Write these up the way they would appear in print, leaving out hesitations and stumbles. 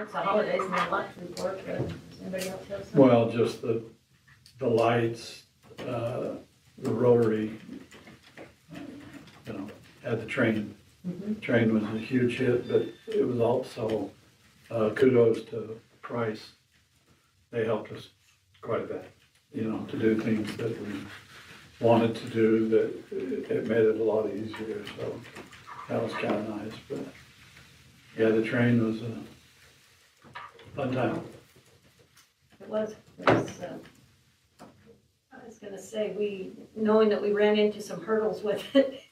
It's the holidays and a lot to report, but does anybody else have something? Well, just the lights, the rotary, had the train. Train was a huge hit, but it was also kudos to Price. They helped us quite a bit, to do things that we wanted to do, that it made it a lot easier, so that was kind of nice, but yeah, the train was a fun time. It was, I was gonna say, knowing that we ran into some hurdles with it,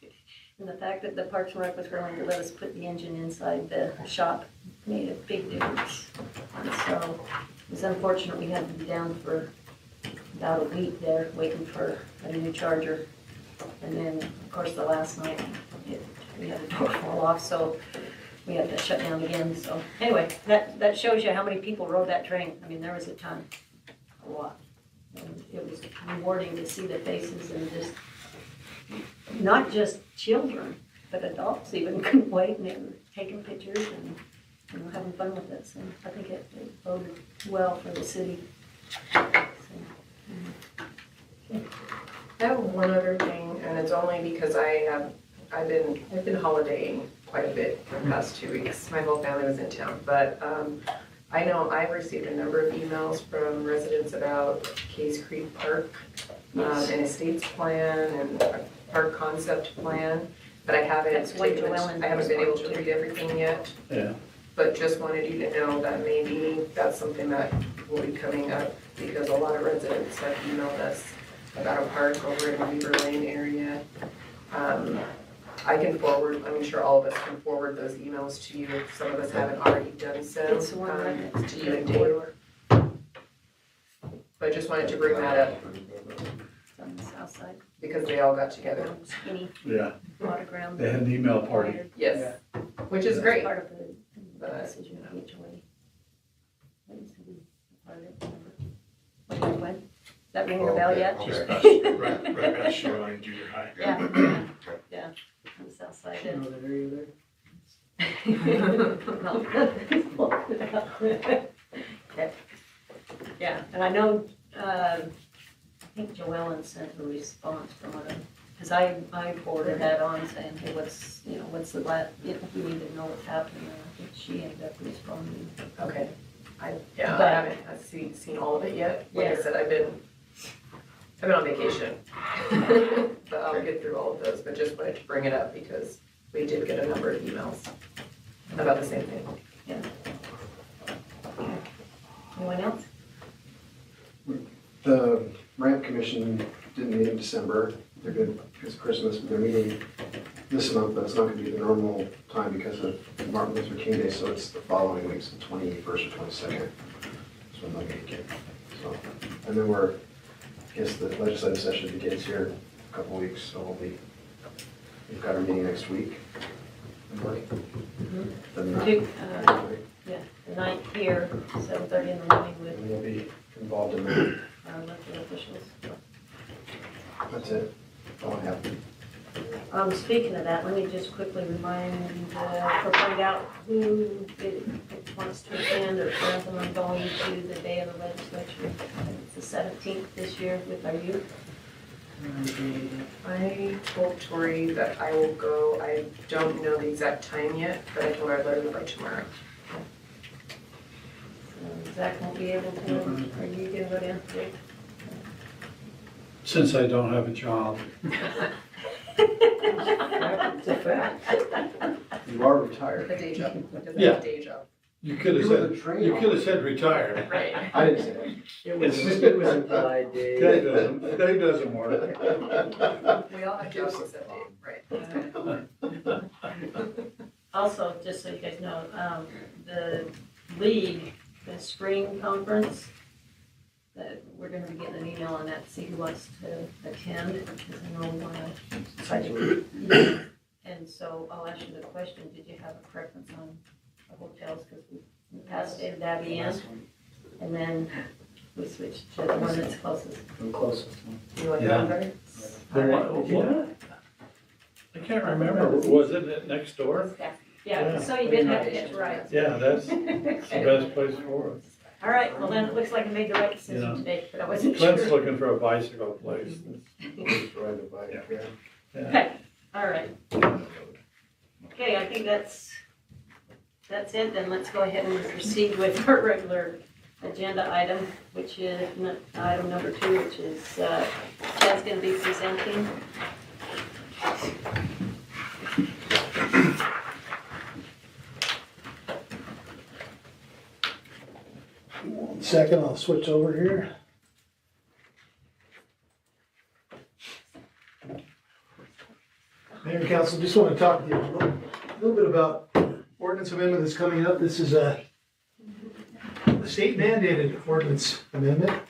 and the fact that the Parks and Rec was willing to let us put the engine inside the shop made a big difference. And so it was unfortunate we had to be down for about a week there waiting for a new charger. And then, of course, the last night we had a door fall off, so we had to shut down again. So anyway, that shows you how many people rode that train. I mean, there was a ton, a lot. And it was rewarding to see the faces and just, not just children, but adults even couldn't wait, and they were taking pictures and having fun with it. So I think it boded well for the city. So, okay. I have one other thing, and it's only because I've been holidaying quite a bit for the past 2 weeks. My whole family was in town, but I know I've received a number of emails from residents about Case Creek Park, an estates plan and a park concept plan, but I haven't been able to read everything yet. Yeah. But just wanted you to know that maybe that's something that will be coming up, because a lot of residents have emailed us about a park over in the Weaver Lane area. I can forward, I'm sure all of us can forward those emails to you if some of us haven't already done so. It's the one right next to to you and the Dave. corridor. But I just wanted to bring that up It's on the south side. because they all got together. Skinny, Yeah, water ground. they had an email party. Yes, which is great. Part of the decision of the HOA. What used to be part of it, remember? When? That ringing a bell yet? Just past, right past Shoreline Junior High. Yeah, on the south side. You know that area there? Okay. Yeah, and I know, I think Joellen sent a response from what because I forwarded that on saying, hey, what's the last, if we need to know what's happening, and I think she ended up responding. Okay. I haven't seen all of it yet. Like I said, I've been on vacation. But I'll get through all of those, but just wanted to bring it up because we did get a number of emails about the same thing. Yeah. Okay. Anyone else? The ramp commission didn't meet in December. They're good because of Christmas, but they're meeting this month, but it's not gonna be the normal time because of Martin Luther King Day, so it's the following week, the 21st or 22nd. So I'm not gonna get. So, and then I guess the legislative session begins here in a couple of weeks, so we've got our meeting next week. Then, Yeah, the night here, 7:30 in the morning with and we'll be involved in that. elected officials. That's it. All I have. Speaking of that, let me just quickly remind, or find out who wants to attend or plans on going to the day of the legislature. It's the 17th this year with our youth. I told Tori that I will go. I don't know the exact time yet, but I told her I'd let her know by tomorrow. So Zach won't be able to, or you can go down to it. Since I don't have a job, It's a fact. You are retired. The day job. Yeah. Day job. you could have You were the said, train you could have said retired. Right. I didn't say that. It was implied, Dave. That doesn't work. We all have jobs except Dave, right? Also, just so you guys know, the league, the spring conference, that we're gonna be getting an email on that to see who wants to attend, because I know we wanna. And so I'll ask you the question, did you have a preference on the hotels, because we passed David Abbey in, and then we switched to the one that's closest. The closest one. You like Yeah. that better? The one, what? I can't remember, was it next door? Yeah, Yeah, so you didn't have to hit right. Yeah, that's the best place for it. All right, well then, it looks like I made the right decision Yeah. today, but I wasn't sure. Clint's looking for a bicycle place. Just ride a bike, yeah. Yeah. Okay, all right. Okay, I think that's it, then let's go ahead and proceed with our regular agenda item, which is item number 2, which is Chad's gonna be presenting. One second, I'll switch over here. Mayor and Council, just want to talk to you a little bit about ordinance amendment that's coming up. This is a state mandated ordinance amendment.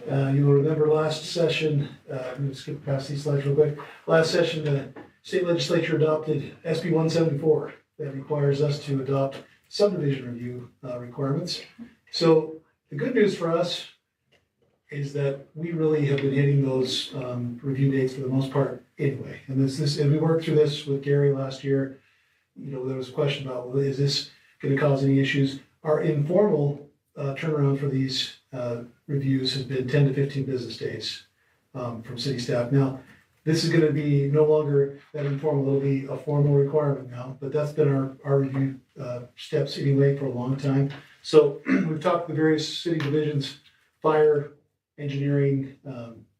You'll remember last session, I'm going to skip past these slides real quick. Last session, the state legislature adopted SB 174 that requires us to adopt subdivision review requirements. So the good news for us is that we really have been hitting those review dates for the most part anyway. And and we worked through this with Gary last year. You know, there was a question about, well, is this going to cause any issues? Our informal turnaround for these reviews has been 10 to 15 business days from city staff. Now, this is going to be no longer that informal, it'll be a formal requirement now, but that's been our review steps anyway for a long time. So we've talked to the various city divisions, fire, engineering,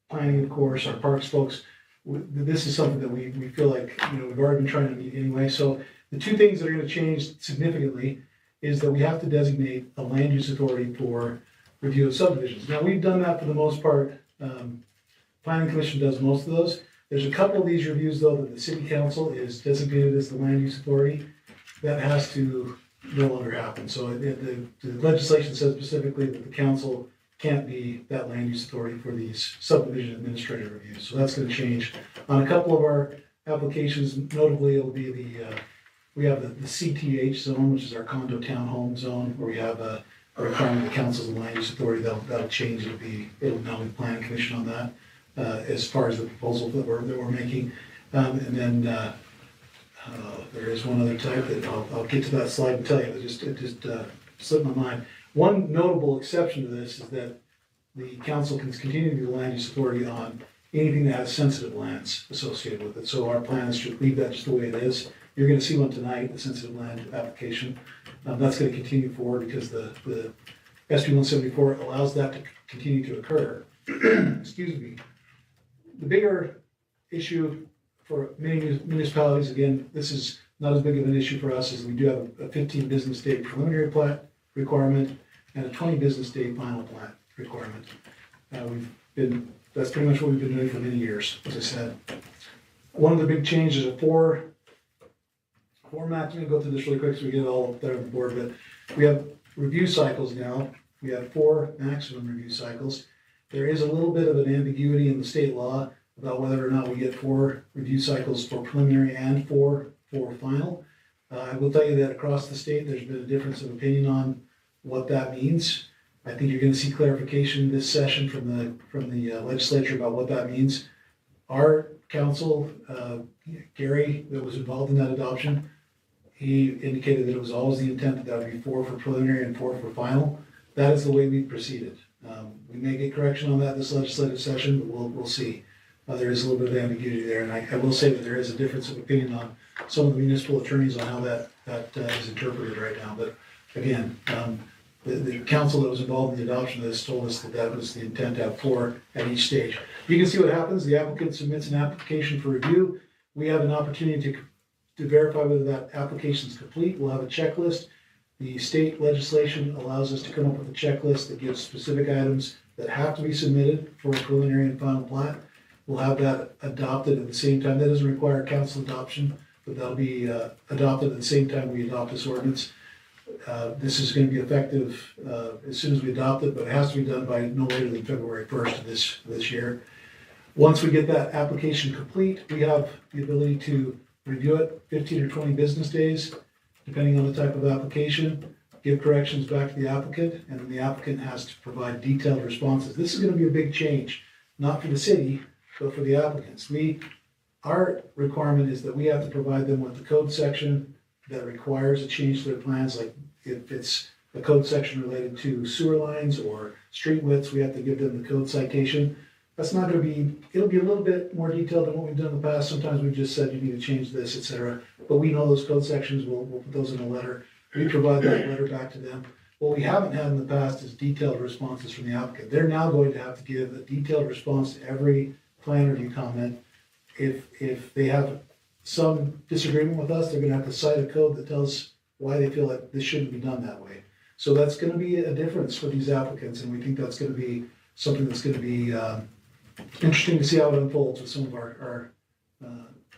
planning, of course, our parks folks. This is something that we feel like, you know, we've already been trying to meet anyway. So the two things that are going to change significantly is that we have to designate a land use authority for review of subdivisions. Now, we've done that for the most part. Planning Commission does most of those. There's a couple of these reviews, though, that the city council is designated as the land use authority. That has to no longer happen. So the legislation says specifically that the council can't be that land use authority for these subdivision administrative reviews. So that's going to change. On a couple of our applications, notably it'll be we have the CTH zone, which is our condo townhome zone, where we have a requirement that council's the land use authority. That'll change. It'll now be planning commission on that as far as the proposal that we're making. And then there is one other type that I'll get to that slide and tell you. It just slipped my mind. One notable exception to this is that the council can continue to be the land use authority on anything that has sensitive lands associated with it. So our plan is to leave that just the way it is. You're going to see one tonight, the sensitive land application. That's going to continue forward because the SB 174 allows that to continue to occur. Excuse me. The bigger issue for many municipalities, again, this is not as big of an issue for us, as we do have a 15 business day preliminary plat requirement and a 20 business day final plat requirement. That's pretty much what we've been doing for many years, as I said. One of the big changes are four max. I'm gonna go through this really quick so we get it all there on the board, but we have review cycles now. We have 4 maximum review cycles. There is a little bit of an ambiguity in the state law about whether or not we get 4 review cycles for preliminary and 4 for final. I will tell you that across the state, there's been a difference of opinion on what that means. I think you're going to see clarification this session from the legislature about what that means. Our council, Gary, that was involved in that adoption, he indicated that it was always the intent that that would be 4 for preliminary and 4 for final. That is the way we proceeded. We may get correction on that this legislative session, but we'll see. There is a little bit of ambiguity there, and I will say that there is a difference of opinion on some of the municipal attorneys on how that is interpreted right now. But again, the council that was involved in the adoption of this told us that that was the intent to have 4 at each stage. You can see what happens. The applicant submits an application for review. We have an opportunity to verify whether that application is complete. We'll have a checklist. The state legislation allows us to come up with a checklist that gives specific items that have to be submitted for a preliminary and final plat. We'll have that adopted at the same time. That doesn't require council adoption, but that'll be adopted at the same time we adopt this ordinance. This is going to be effective as soon as we adopt it, but it has to be done by no later than February 1st of this year. Once we get that application complete, we have the ability to review it 15 or 20 business days, depending on the type of application, give corrections back to the applicant, and then the applicant has to provide detailed responses. This is going to be a big change, not for the city, but for the applicants. Our requirement is that we have to provide them with the code section, that requires a change to their plans, like if it's a code section related to sewer lines or street widths, we have to give them the code citation. That's not gonna be, it'll be a little bit more detailed than what we've done in the past. Sometimes we've just said you need to change this, et cetera. But we know those code sections, we'll put those in a letter. We provide that letter back to them. What we haven't had in the past is detailed responses from the applicant. They're now going to have to give a detailed response to every plan review comment. If they have some disagreement with us, they're gonna have to cite a code that tells why they feel like this shouldn't be done that way. So that's gonna be a difference for these applicants, and we think that's gonna be something that's gonna be interesting to see how it unfolds with some of our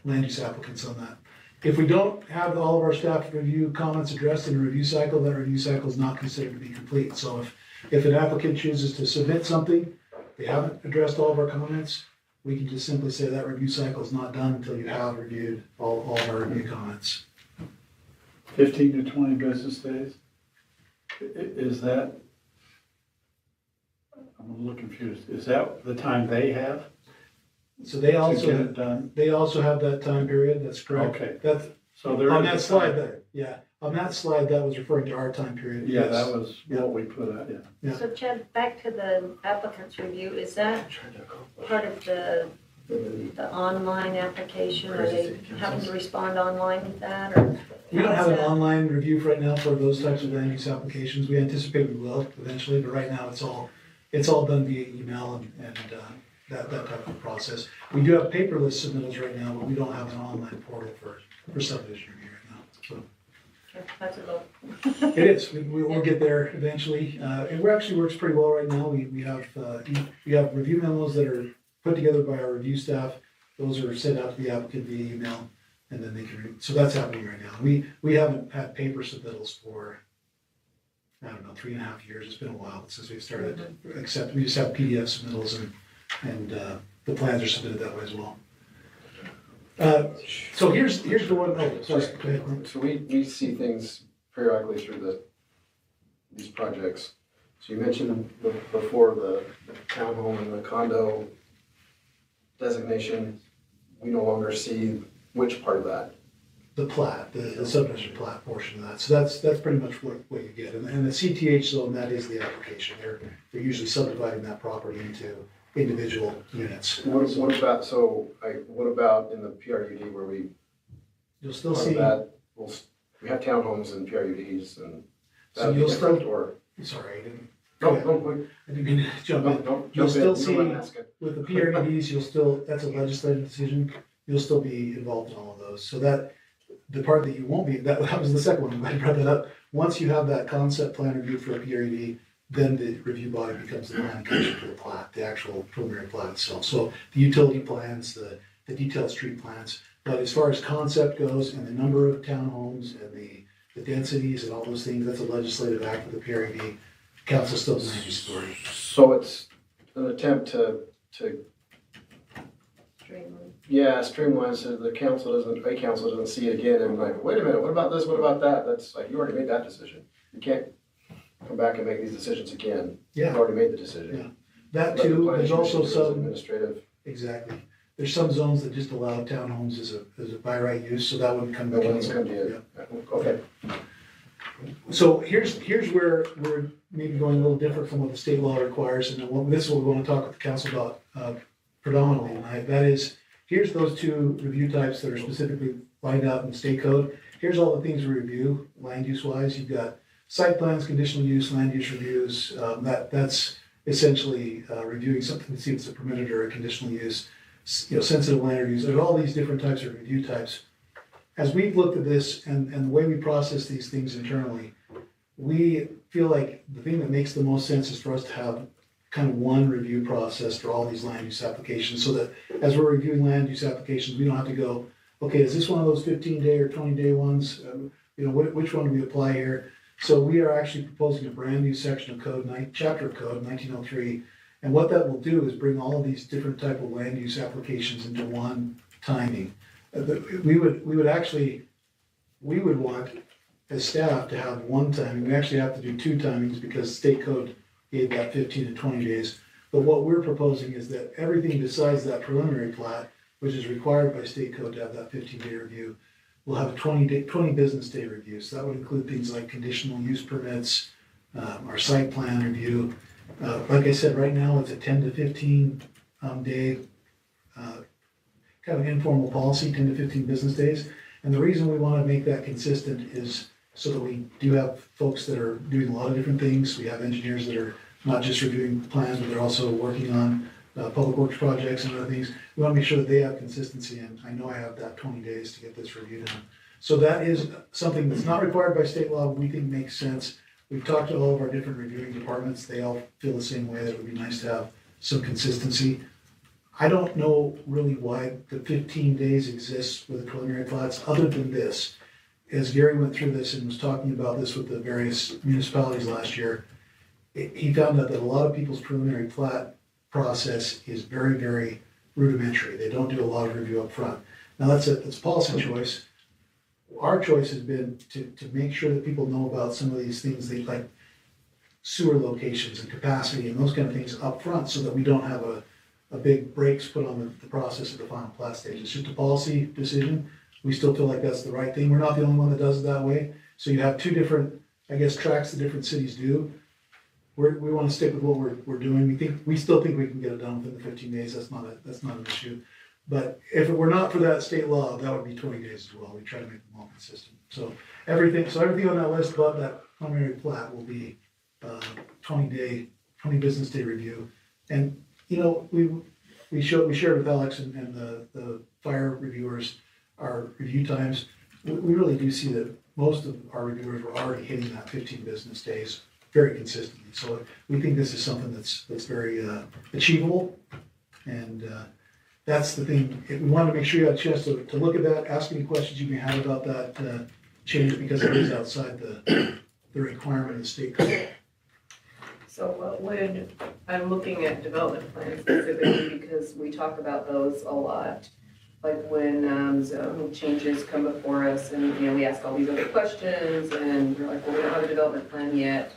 land use applicants on that. If we don't have all of our staff review comments addressed in a review cycle, that review cycle is not considered to be complete. So if an applicant chooses to submit something, they haven't addressed all of our comments, we can just simply say that review cycle is not done until you have reviewed all of our review comments. 15 to 20 business days? Is that, I'm a little confused, is that the time they have So they to get also, it done? they also have that time period, that's correct. Okay. That's, So there on is a that slide time- there, yeah, on that slide, that was referring to our time period. Yeah, yes. that was what we put out, yeah. Yeah. So Chad, back to the applicant's review, is that part of the online application? Are they having to respond online with that, or? We don't how have is an that? online review right now for those types of land use applications. We anticipate we will eventually, but right now it's all done via email and that type of process. We do have paperless submittals right now, but we don't have an online portal for subdivision review right now, so. Okay, that's a goal. It is, we'll get there eventually. It actually works pretty well right now. We have review memos that are put together by our review staff. Those are sent out to the applicant via email, and then they can read. So that's happening right now. We haven't had paper submittals for, I don't know, 3.5 years. It's been a while since we've started, except we just have PDF submittals and the plans are submitted that way as well. So here's the one, oh, sorry, go ahead. So we see things periodically through these projects. So you mentioned before the townhome and the condo designation, we no longer see which part of that. The plat, the subdivision plat portion of that. So that's pretty much what you get. And the CTH zone, that is the application. They're usually subdividing that property into individual units. What about, what about in the PRUD where You'll still part of see, that, we have townhomes and PRUDs and so that'd be you'll different, still, or? sorry, I didn't, No, ahead. no, I didn't mean to jump in. don't You'll jump in, still you know what I'm see- asking. With the PRDs, you'll still, that's a legislative decision. You'll still be involved in all of those. So that, the part that you won't be, that was the second one, I'm glad you brought that up. Once you have that concept plan review for a PRD, then the review body becomes the plan commission for the plat, the actual preliminary plat itself. So the utility plans, the detailed street plans. But as far as concept goes and the number of townhomes and the densities and all those things, that's a legislative act of the PRD. Council still the land use authority. So it's an attempt to streamline so the council doesn't see it again and like, wait a minute, what about this, what about that? That's like, you already made that decision. You can't come back and make these decisions again. Yeah. You've already made the decision. Yeah. That Let the too, planning there's also commission do its some, administrative. exactly. There's some zones that just allow townhomes as a by right use, so that wouldn't come back. No in. one's come to you. Okay. So here's where we're maybe going a little different from what the state law requires, and then this is what we want to talk with the council about predominantly tonight. That is, here's those two review types that are specifically lined out in the state code. Here's all the things we review, land use wise. You've got site plans, conditional use, land use reviews. That's essentially reviewing something to see if it's a permitted or a conditional use. Sensitive land reviews. There's all these different types of review types. As we've looked at this and the way we process these things internally, we feel like the thing that makes the most sense is for us to have kind of one review process for all these land use applications, so that as we're reviewing land use applications, we don't have to go, okay, is this one of those 15-day or 20-day ones? Which one do we apply here? So we are actually proposing a brand new section of code, chapter of code, 1903. And what that will do is bring all of these different type of land use applications into one timing. We would want, as staff, to have one timing. We actually have to do two timings because state code gave that 15 to 20 days. But what we're proposing is that everything besides that preliminary plat, which is required by state code to have that 15-day review, we'll have a 20 business day review. So that would include things like conditional use permits, our site plan review. Like I said, right now it's a 10 to 15 day, kind of informal policy, 10 to 15 business days. And the reason we want to make that consistent is so that we do have folks that are doing a lot of different things. We have engineers that are not just reviewing plans, but they're also working on public works projects and other things. We want to make sure that they have consistency, and I know I have that 20 days to get this review done. So that is something that's not required by state law, we think makes sense. We've talked to all of our different reviewing departments. They all feel the same way, that it would be nice to have some consistency. I don't know really why the 15 days exists with the preliminary plats, other than this. As Gary went through this and was talking about this with the various municipalities last year, he found out that a lot of people's preliminary plat process is very, very rudimentary. They don't do a lot of review up front. Now that's a policy choice. Our choice has been to make sure that people know about some of these things, like sewer locations and capacity and those kind of things up front, so that we don't have a big brakes put on the process at the final plat stage. It's just a policy decision. We still feel like that's the right thing. We're not the only one that does it that way. So you have two different, I guess, tracks that different cities do. We want to stick with what we're doing. We still think we can get it done within the 15 days. That's not an issue. But if it were not for that state law, that would be 20 days as well. We try to make them all consistent. So everything on that list above that preliminary plat will be 20 business day review. And we shared with Alex and the fire reviewers our review times. We really do see that most of our reviewers were already hitting that 15 business days very consistently. So we think this is something that's very achievable, and that's the thing. We want to make sure you have a chance to look at that, ask any questions you may have about that change, because it is outside the requirement of the state code. So I'm looking at development plans specifically because we talk about those a lot. Like when zone changes come before us and, we ask all these other questions and we're like, well, we don't have a development plan yet.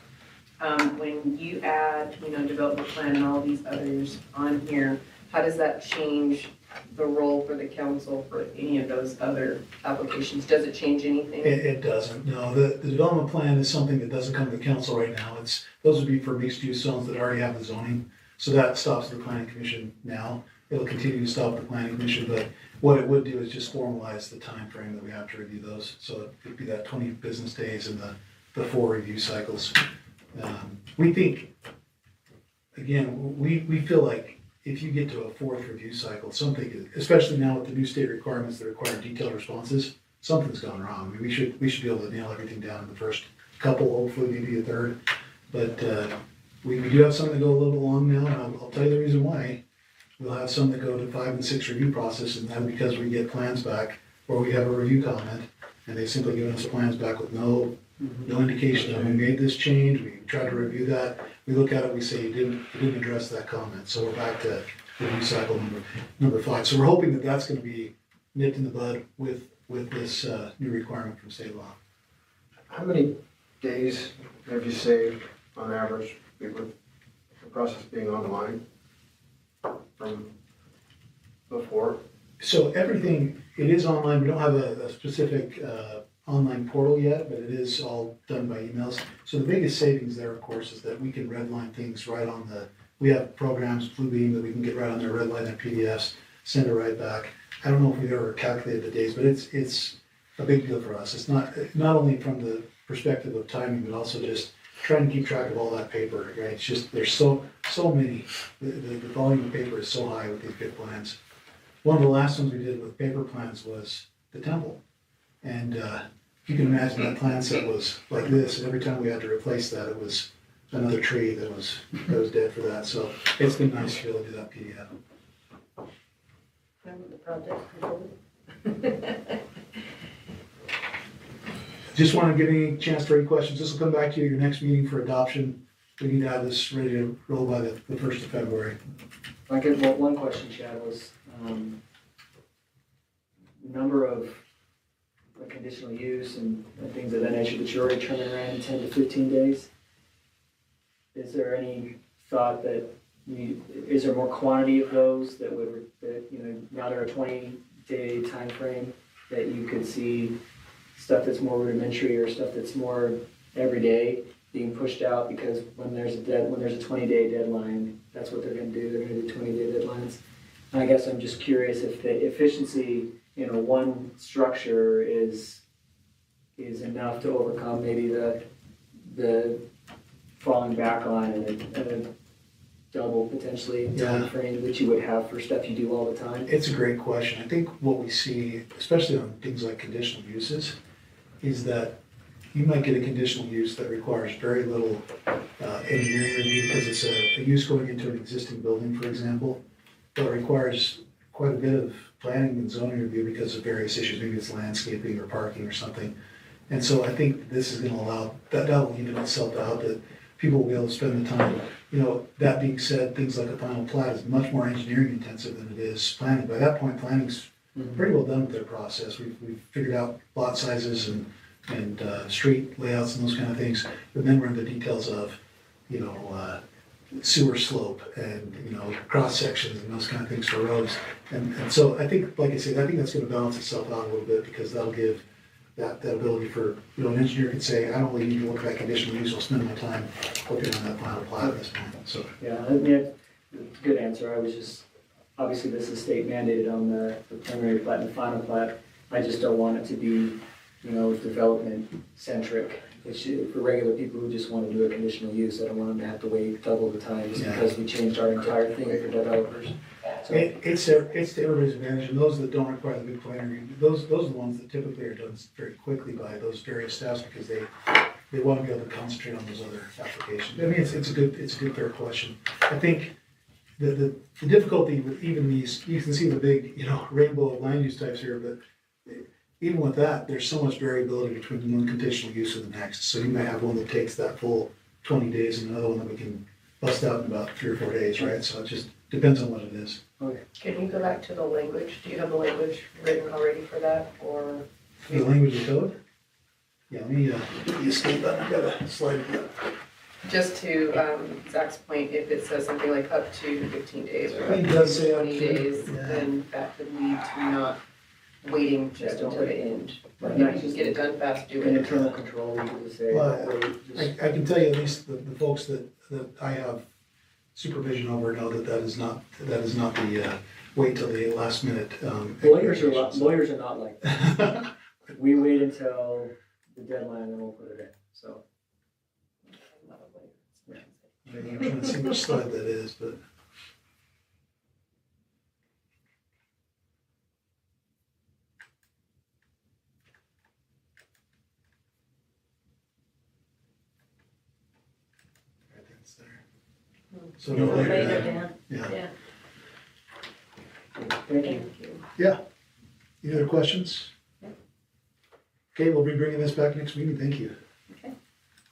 When you add, development plan and all these others on here, how does that change the role for the council for any of those other applications? Does it change anything? It doesn't, no. The development plan is something that doesn't come to the council right now. Those would be for mixed use zones that already have the zoning. So that stops the planning commission now. It'll continue to stop the planning commission, but what it would do is just formalize the time frame that we have to review those. So it'd be that 20 business days and the 4 review cycles. We think, again, we feel like if you get to a 4th review cycle, something, especially now with the new state requirements that require detailed responses, something's gone wrong. I mean, we should be able to nail everything down in the first couple, hopefully maybe a 3rd. But we do have some that go a little bit long now, and I'll tell you the reason why. We'll have some that go to 5 and 6 review process, and then because we get plans back, or we have a review comment, and they simply give us plans back with no indication that we made this change, we tried to review that, we look at it, we say you didn't address that comment, so we're back to review cycle number 5. So we're hoping that that's going to be nipped in the bud with this new requirement from state law. How many days have you saved on average with the process being online from before? So everything, it is online. We don't have a specific online portal yet, but it is all done by emails. So the biggest savings there, of course, is that we can redline things right on we have programs, Bluebeam, that we can get right on there, redline their PDFs, send it right back. I don't know if we've ever calculated the days, but it's a big deal for us. It's not only from the perspective of timing, but also just trying to keep track of all that paper, right? It's just, there's so many. The volume of paper is so high with these big plans. One of the last ones we did with paper plans was the temple. And you can imagine that plan set was like this, and every time we had to replace that, it was another tree that was dead for that. So it's been nice to be able to do that PDF. Remember the project control? Just want to give any chance for any questions. This will come back to you at your next meeting for adoption. We need to have this ready to roll by the 1st of February. One question, Chad, was number of conditional use and things of that nature that you're already turning around in 10 to 15 days. Is there any thought that is there more quantity of those that now there are a 20-day time frame? that you could see stuff that's more rudimentary or stuff that's more everyday being pushed out, because when there's a 20-day deadline, that's what they're gonna do, they're gonna do 20-day deadlines. And I guess I'm just curious if the efficiency in a one structure is enough to overcome maybe the falling back on and a double potentially time frame that you would have for stuff you do all the time. It's a great question. I think what we see, especially on things like conditional uses, is that you might get a conditional use that requires very little engineering review because it's a use going into an existing building, for example, but requires quite a bit of planning and zoning review because of various issues. Maybe it's landscaping or parking or something. And so I think this is gonna allow, that will even itself out, that people will be able to spend the time. You know, that being said, things like a final plat is much more engineering intensive than it is planning. By that point, planning's pretty well done with their process. We've figured out lot sizes and street layouts and those kind of things. But then we're in the details of, you know, sewer slope and, you know, cross sections and those kind of things for roads. And so I think, like I said, I think that's gonna balance itself out a little bit, because that'll give that ability for, you know, an engineer could say, I don't really need to look at that conditional use, I'll spend my time working on that final plat at this point, so. Yeah, I mean, it's a good answer. I was just, obviously this is state mandated on the preliminary plat and the final plat. I just don't want it to be, you know, development centric. Which for regular people who just want to do a conditional use, I don't want them to have to wait double the time just because we changed our entire thing for developers. So, It's to everybody's advantage, and those that don't require the big planning, those are the ones that typically are done very quickly by those various staffs, because they want to be able to concentrate on those other applications. I mean, it's a good fair question. I think the difficulty with even these, you can see the big, you know, rainbow of land use types here, but even with that, there's so much variability between one conditional use and the next. So you may have one that takes that full 20 days and another one that we can bust out in about 3 or 4 days, right? So it just depends on what it is. okay. Can you go back to the language? Do you have the language written already for that, or? The language of code? Yeah, let me, get the escape button, I've got a slide of that. Just to Zach's point, if it says something like up to 15 days or I up think it to does say up 20 to, days, yeah. then that could lead to not waiting just don't until the wait. end. Right. If you just get it done fast, do An it. internal control, we could just say, Well, wait, just. I can tell you, at least the folks that I have supervision over know that is not the wait till the last minute. Lawyers are not like that. We wait until the deadline and then we'll put it in, so. I'm trying to see which slide that is, but. I think it's there. So no later Later, than, Dan. yeah. Thank you. Yeah. Any other questions? Okay, we'll be bringing this back next meeting. Thank you.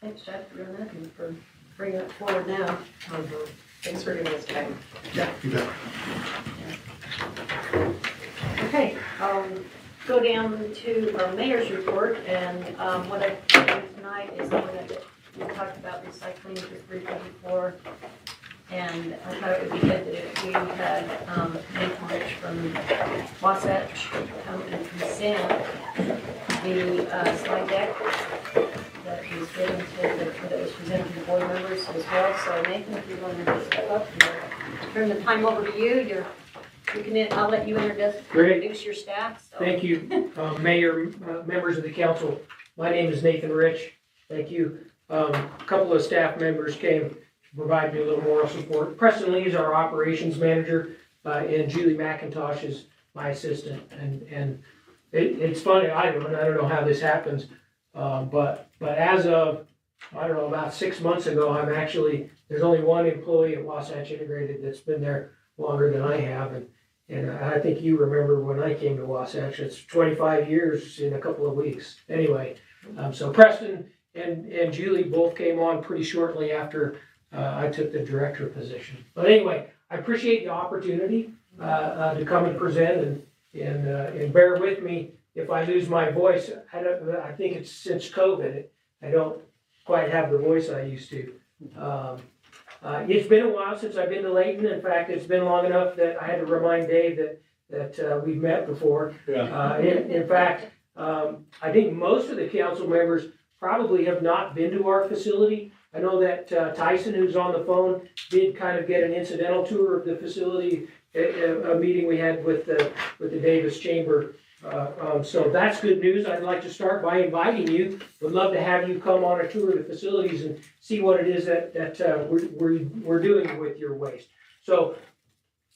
Thanks, Jeff, for doing that and for bringing it forward now. Thanks for giving us time. You bet. Okay, I'll go down to our mayor's report, and what I do tonight is I'm gonna, we talked about recycling just briefly before, and I thought it would be good that if we had Layton Rich from Wasatch come and present the slide deck that was given that was presented to the board members as well. So Nathan, if you're going to step up and turn the time over to you, I'll let you introduce your staff. So. Thank you, Mayor, members of the council. My name is Nathan Rich. Thank you. A couple of staff members came to provide me a little moral support. Preston Lee is our operations manager, and Julie McIntosh is my assistant. And it's funny, I don't know how this happens, but as of, I don't know, about 6 months ago, there's only one employee at Wasatch Integrated that's been there longer than I have. And I think you remember when I came to Wasatch, it's 25 years in a couple of weeks. Anyway, so Preston and Julie both came on pretty shortly after I took the director position. But anyway, I appreciate the opportunity to come and present and bear with me if I lose my voice. I think it's since COVID. I don't quite have the voice I used to. It's been a while since I've been to Layton. In fact, it's been long enough that I had to remind Dave that that we've met before. Yeah, In fact, I think most of the council members probably have not been to our facility. I know that Tyson, who's on the phone, did kind of get an incidental tour of the facility at a meeting we had with the Davis Chamber. So that's good news. I'd like to start by inviting you. Would love to have you come on a tour of the facilities and see what it is that we're doing with your waste. So,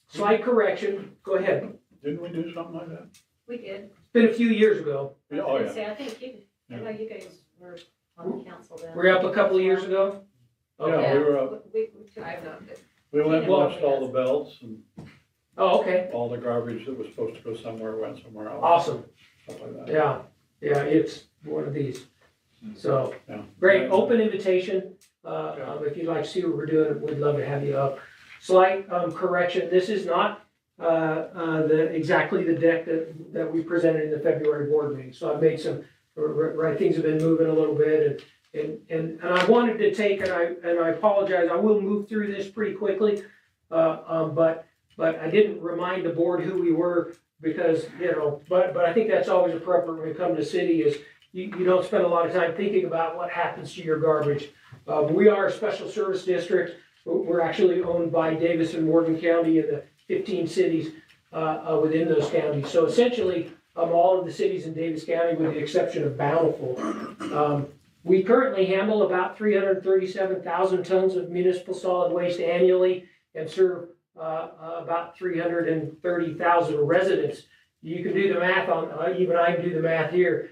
slight correction. Go ahead. didn't we do something like that? We did. It's been a few years ago. Yeah, oh, yeah. Say, I think I know you guys were on the council then. Were you up a couple of years ago? Yeah, we were up, We took- I've not been. we went and watched all the belts and Oh, okay. all the garbage that was supposed to go somewhere went somewhere else. Awesome. Stuff like that. Yeah, it's one of these. So, Yeah. great, open invitation. If you'd like to see what we're doing, we'd love to have you up. Slight correction, this is not exactly the deck that we presented in the February board meeting. So I've made some, right, things have been moving a little bit and I wanted to take, and I apologize, I will move through this pretty quickly. But I didn't remind the board who we were because, but I think that's always appropriate when you come to city is you don't spend a lot of time thinking about what happens to your garbage. We are a special service district. We're actually owned by Davis and Morgan County and the 15 cities within those counties. So essentially, all of the cities in Davis County with the exception of Bountiful. We currently handle about 337,000 tons of municipal solid waste annually and serve about 330,000 residents. You can do the math on, even I can do the math here.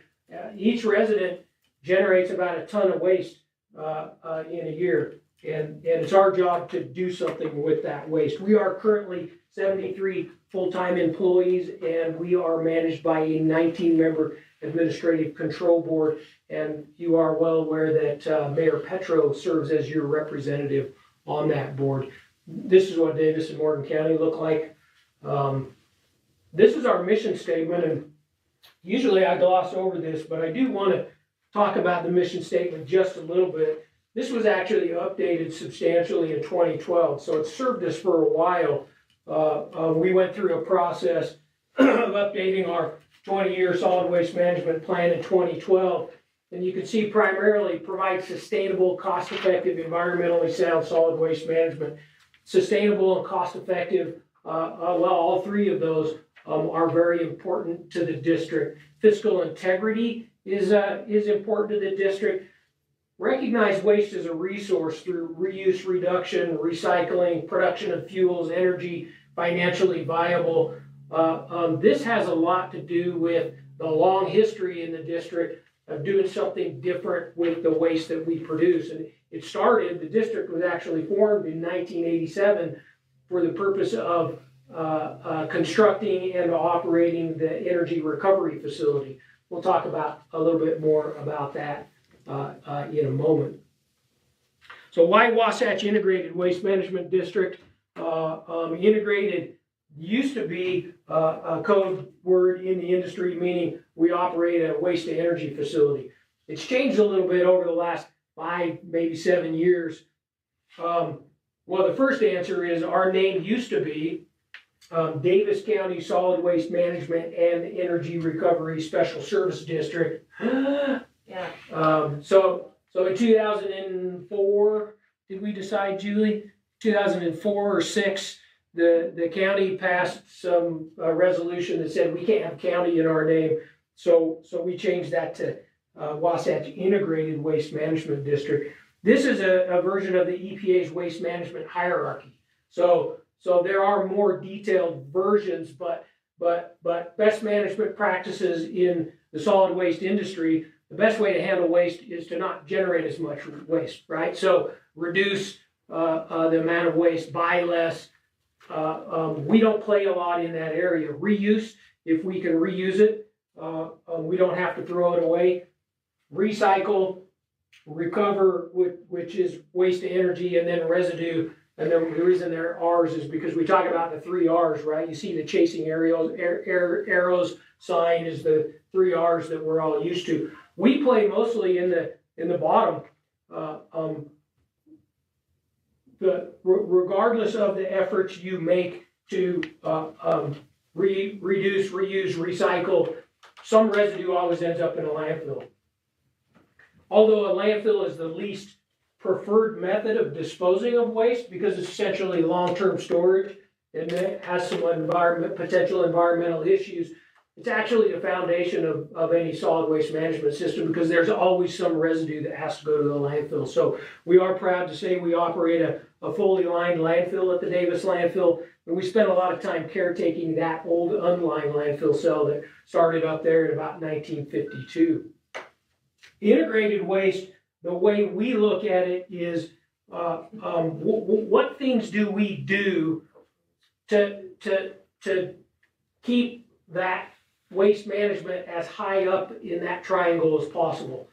Each resident generates about a ton of waste in a year, and it's our job to do something with that waste. We are currently 73 full-time employees, and we are managed by a 19-member administrative control board, and you are well aware that Mayor Petro serves as your representative on that board. This is what Davis and Morgan County look like. This is our mission statement, and usually I gloss over this, but I do want to talk about the mission statement just a little bit. This was actually updated substantially in 2012, so it's served us for a while. We went through a process of updating our 20-year solid waste management plan in 2012, and you can see primarily provide sustainable, cost-effective, environmentally sound solid waste management. Sustainable and cost-effective, all three of those are very important to the district. Fiscal integrity is important to the district. Recognize waste as a resource through reuse, reduction, recycling, production of fuels, energy, financially viable. This has a lot to do with the long history in the district of doing something different with the waste that we produce. And it started, the district was actually formed in 1987 for the purpose of constructing and operating the energy recovery facility. We'll talk about a little bit more about that in a moment. So why Wasatch Integrated Waste Management District? Integrated used to be a code word in the industry, meaning we operate a waste to energy facility. It's changed a little bit over the last 5, maybe 7 years. Well, the first answer is our name used to be Davis County Solid Waste Management and Energy Recovery Special Service District. Yeah. So in 2004, did we decide, Julie? 2004 or 6, the county passed some resolution that said we can't have county in our name. So we changed that to Wasatch Integrated Waste Management District. This is a version of the EPA's waste management hierarchy. So there are more detailed versions, but best management practices in the solid waste industry, the best way to handle waste is to not generate as much waste, right? So reduce the amount of waste, buy less. We don't play a lot in that area. Reuse, if we can reuse it, we don't have to throw it away. Recycle, recover, which is waste to energy, and then residue. And then the reason there are R's is because we talk about the 3 R's, right? You see the chasing arrows sign is the 3 R's that we're all used to. We play mostly in the bottom. Regardless of the efforts you make to reduce, reuse, recycle, some residue always ends up in a landfill. Although a landfill is the least preferred method of disposing of waste because it's essentially long-term storage and it has some potential environmental issues, it's actually the foundation of any solid waste management system because there's always some residue that has to go to the landfill. So we are proud to say we operate a fully lined landfill at the Davis landfill, and we spent a lot of time caretaking that old unlined landfill cell that started up there in about 1952. Integrated waste, the way we look at it is what things do we do to keep that waste management as high up in that triangle as possible.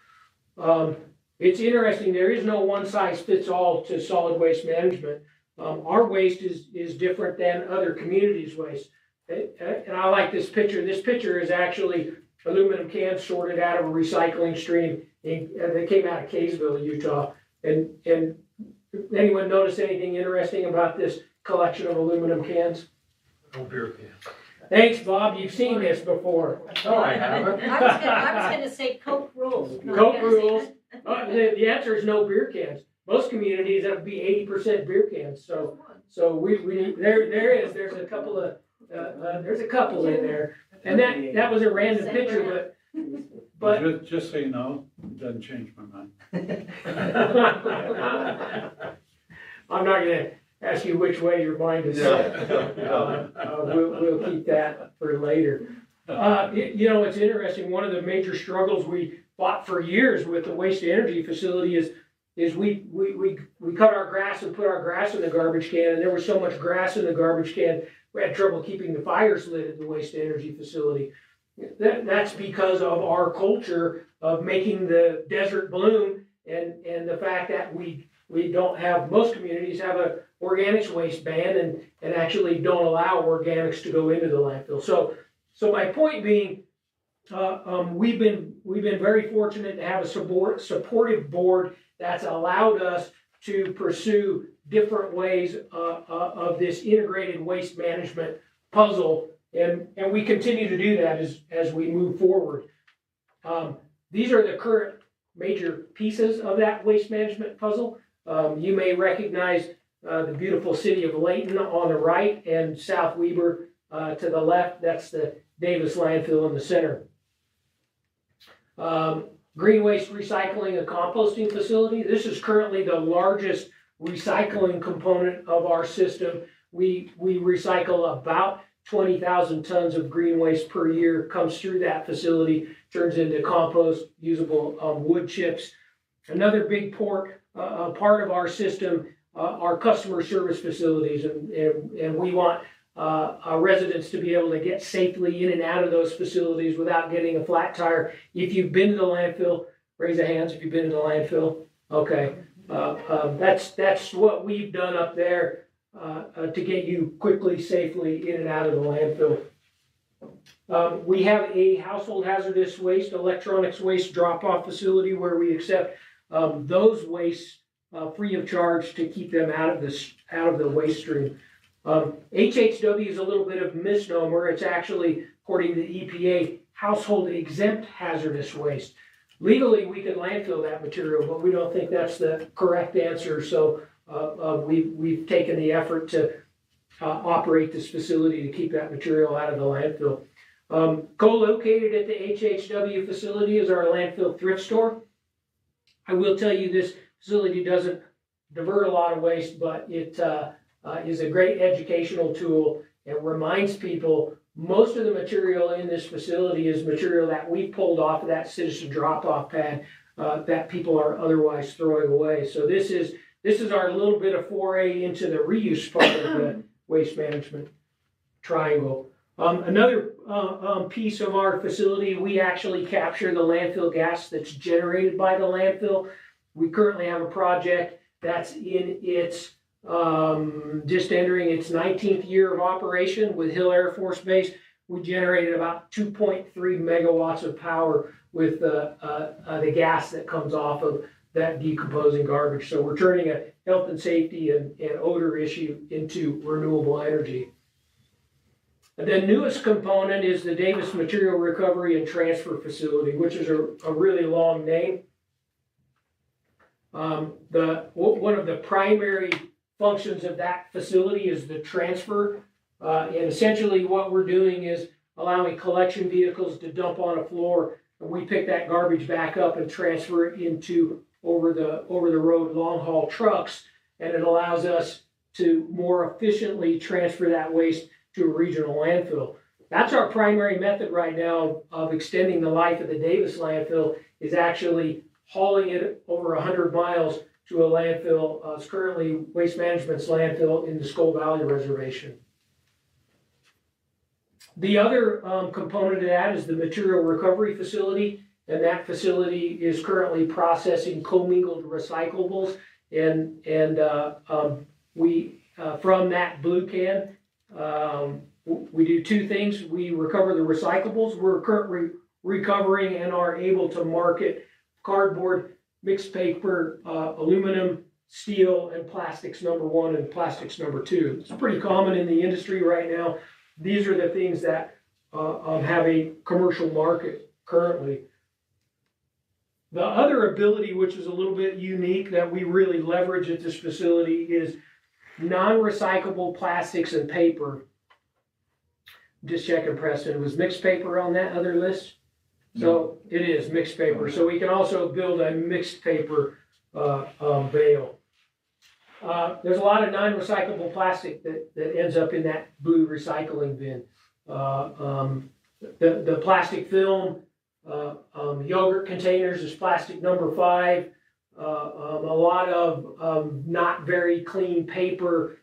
It's interesting, there is no one size fits all to solid waste management. Our waste is different than other communities' waste. And I like this picture. This picture is actually aluminum cans sorted out of a recycling stream that came out of Kaysville, Utah. And anyone notice anything interesting about this collection of aluminum cans? No beer can. Thanks, Bob. You've seen this before. No, I haven't. I was gonna say Coke rules. No, Coke you gotta say rules. that. The answer is no beer cans. Most communities have to be 80% beer cans. So there's a couple of in there, and that was a random picture, but Just so you know, it doesn't change my mind. I'm not gonna ask you which way your mind is set. We'll keep that for later. It's interesting. One of the major struggles we fought for years with the waste to energy facility is we cut our grass and put our grass in the garbage can, and there was so much grass in the garbage can, we had trouble keeping the fires lit at the waste to energy facility. That's because of our culture of making the desert bloom and the fact that we don't have, most communities have a organics waste ban and actually don't allow organics to go into the landfill. So my point being, we've been very fortunate to have a supportive board that's allowed us to pursue different ways of this integrated waste management puzzle, and we continue to do that as we move forward. These are the current major pieces of that waste management puzzle. You may recognize the beautiful city of Layton on the right and South Weber to the left. That's the Davis landfill in the center. Green waste recycling and composting facility. This is currently the largest recycling component of our system. We recycle about 20,000 tons of green waste per year, comes through that facility, turns into compost, usable wood chips. Another big part of our system are customer service facilities, and we want our residents to be able to get safely in and out of those facilities without getting a flat tire. If you've been to the landfill, raise your hands if you've been to the landfill. Okay, that's what we've done up there to get you quickly, safely in and out of the landfill. We have a household hazardous waste, electronics waste drop-off facility where we accept those wastes free of charge to keep them out of the waste stream. HHW is a little bit of a misnomer. It's actually, according to the EPA, household exempt hazardous waste. Legally, we can landfill that material, but we don't think that's the correct answer. So we've taken the effort to operate this facility to keep that material out of the landfill. Co-located at the HHW facility is our landfill thrift store. I will tell you this facility doesn't divert a lot of waste, but it is a great educational tool. It reminds people most of the material in this facility is material that we pulled off of that citizen drop-off pad that people are otherwise throwing away. So this is our little bit of foray into the reuse part of the waste management triangle. Another piece of our facility, we actually capture the landfill gas that's generated by the landfill. We currently have a project that's in its just entering its 19th year of operation with Hill Air Force Base. We generated about 2.3 megawatts of power with the gas that comes off of that decomposing garbage. So we're turning a health and safety and odor issue into renewable energy. The newest component is the Davis Material Recovery and Transfer Facility, which is a really long name. One of the primary functions of that facility is the transfer. And essentially what we're doing is allowing collection vehicles to dump on a floor, and we pick that garbage back up and transfer it into over the road long haul trucks, and it allows us to more efficiently transfer that waste to a regional landfill. That's our primary method right now of extending the life of the Davis landfill, is actually hauling it over 100 miles to a landfill. It's currently Waste Management's landfill in the Skull Valley Reservation. The other component of that is the material recovery facility, and that facility is currently processing commingled recyclables, and we from that blue can, we do two things. We recover the recyclables. We're currently recovering and are able to market cardboard, mixed paper, aluminum, steel, and plastics number 1 and plastics number 2. It's pretty common in the industry right now. These are the things that have a commercial market currently. The other ability, which is a little bit unique that we really leverage at this facility, is non-recyclable plastics and paper. Just checking, Preston, was mixed paper on that other list? So it is mixed paper. So we can also build a mixed paper bale. There's a lot of non-recyclable plastic that ends up in that blue recycling bin. The plastic film, yogurt containers is plastic number 5. A lot of not very clean paper.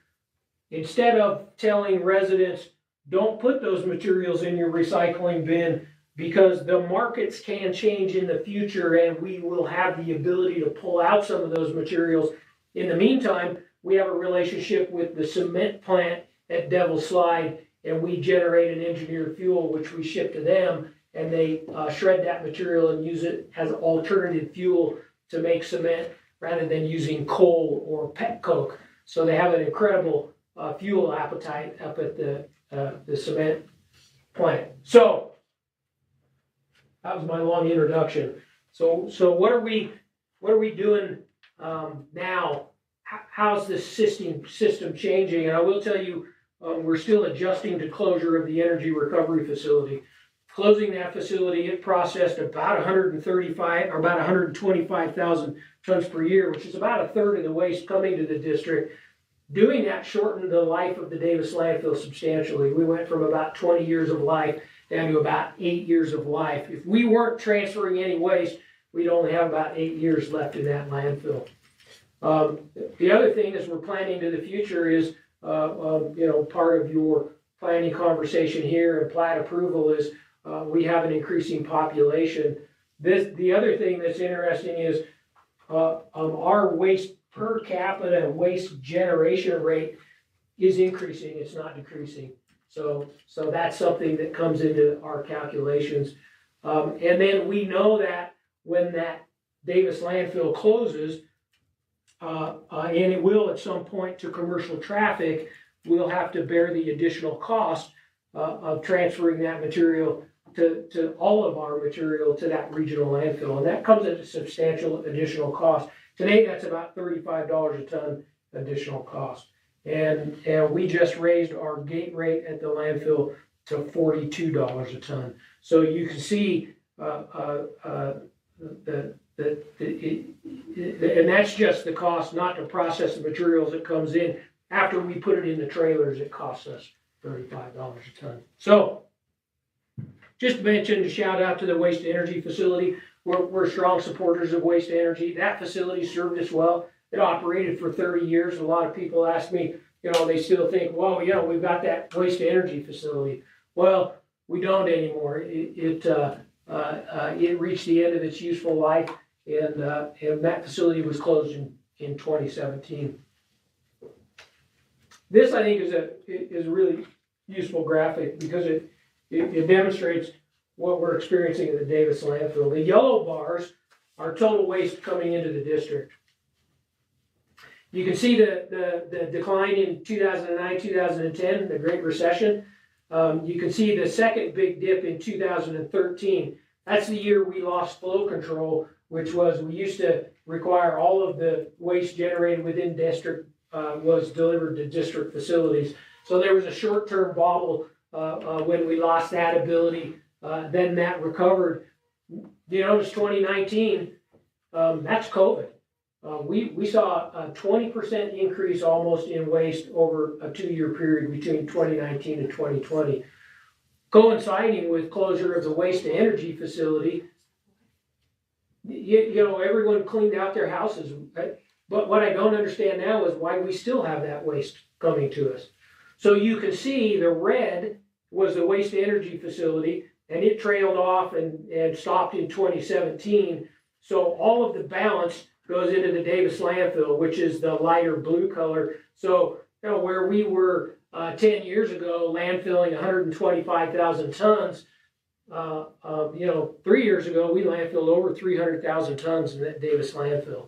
Instead of telling residents, don't put those materials in your recycling bin, because the markets can change in the future and we will have the ability to pull out some of those materials. In the meantime, we have a relationship with the cement plant at Devil's Slide, and we generate an engineered fuel which we ship to them, and they shred that material and use it as alternative fuel to make cement rather than using coal or pet coke. So they have an incredible fuel appetite up at the cement plant. So that was my long introduction. So what are we doing now? How's this system changing? And I will tell you, we're still adjusting to closure of the energy recovery facility. Closing that facility, it processed about 135 or about 125,000 tons per year, which is about a third of the waste coming to the district. Doing that shortened the life of the Davis landfill substantially. We went from about 20 years of life down to about 8 years of life. If we weren't transferring any waste, we'd only have about 8 years left in that landfill. The other thing as we're planning to the future is, part of your planning conversation here and plat approval is we have an increasing population. The other thing that's interesting is our waste per capita waste generation rate is increasing. It's not decreasing. So that's something that comes into our calculations. And then we know that when that Davis landfill closes, and it will at some point to commercial traffic, we'll have to bear the additional cost of transferring that material to all of our material to that regional landfill. And that comes at a substantial additional cost. Today, that's about $35 a ton additional cost. And we just raised our gate rate at the landfill to $42 a ton. So you can see and that's just the cost, not to process the materials that comes in. After we put it in the trailers, it costs us $35 a ton. So just to mention, to shout out to the waste to energy facility. We're strong supporters of waste to energy. That facility served us well. It operated for 30 years. A lot of people ask me, they still think, well, we've got that waste to energy facility. Well, we don't anymore. It reached the end of its useful life, and that facility was closed in 2017. This, I think, is a really useful graphic because it demonstrates what we're experiencing at the Davis landfill. The yellow bars are total waste coming into the district. You can see the decline in 2009, 2010, the Great Recession. You can see the second big dip in 2013. That's the year we lost flow control, which was we used to require all of the waste generated within district was delivered to district facilities. So there was a short-term bobble when we lost that ability. Then that recovered. You notice 2019, that's COVID. We saw a 20% increase almost in waste over a 2-year period between 2019 and 2020. Coinciding with closure of the waste to energy facility, you know, everyone cleaned out their houses. Right? But what I don't understand now is why we still have that waste coming to us. So you can see the red was the waste to energy facility, and it trailed off and stopped in 2017. So all of the balance goes into the Davis landfill, which is the lighter blue color. So, you know, where we were 10 years ago landfilling 125,000 tons, you know, 3 years ago we landfilled over 300,000 tons in that Davis landfill.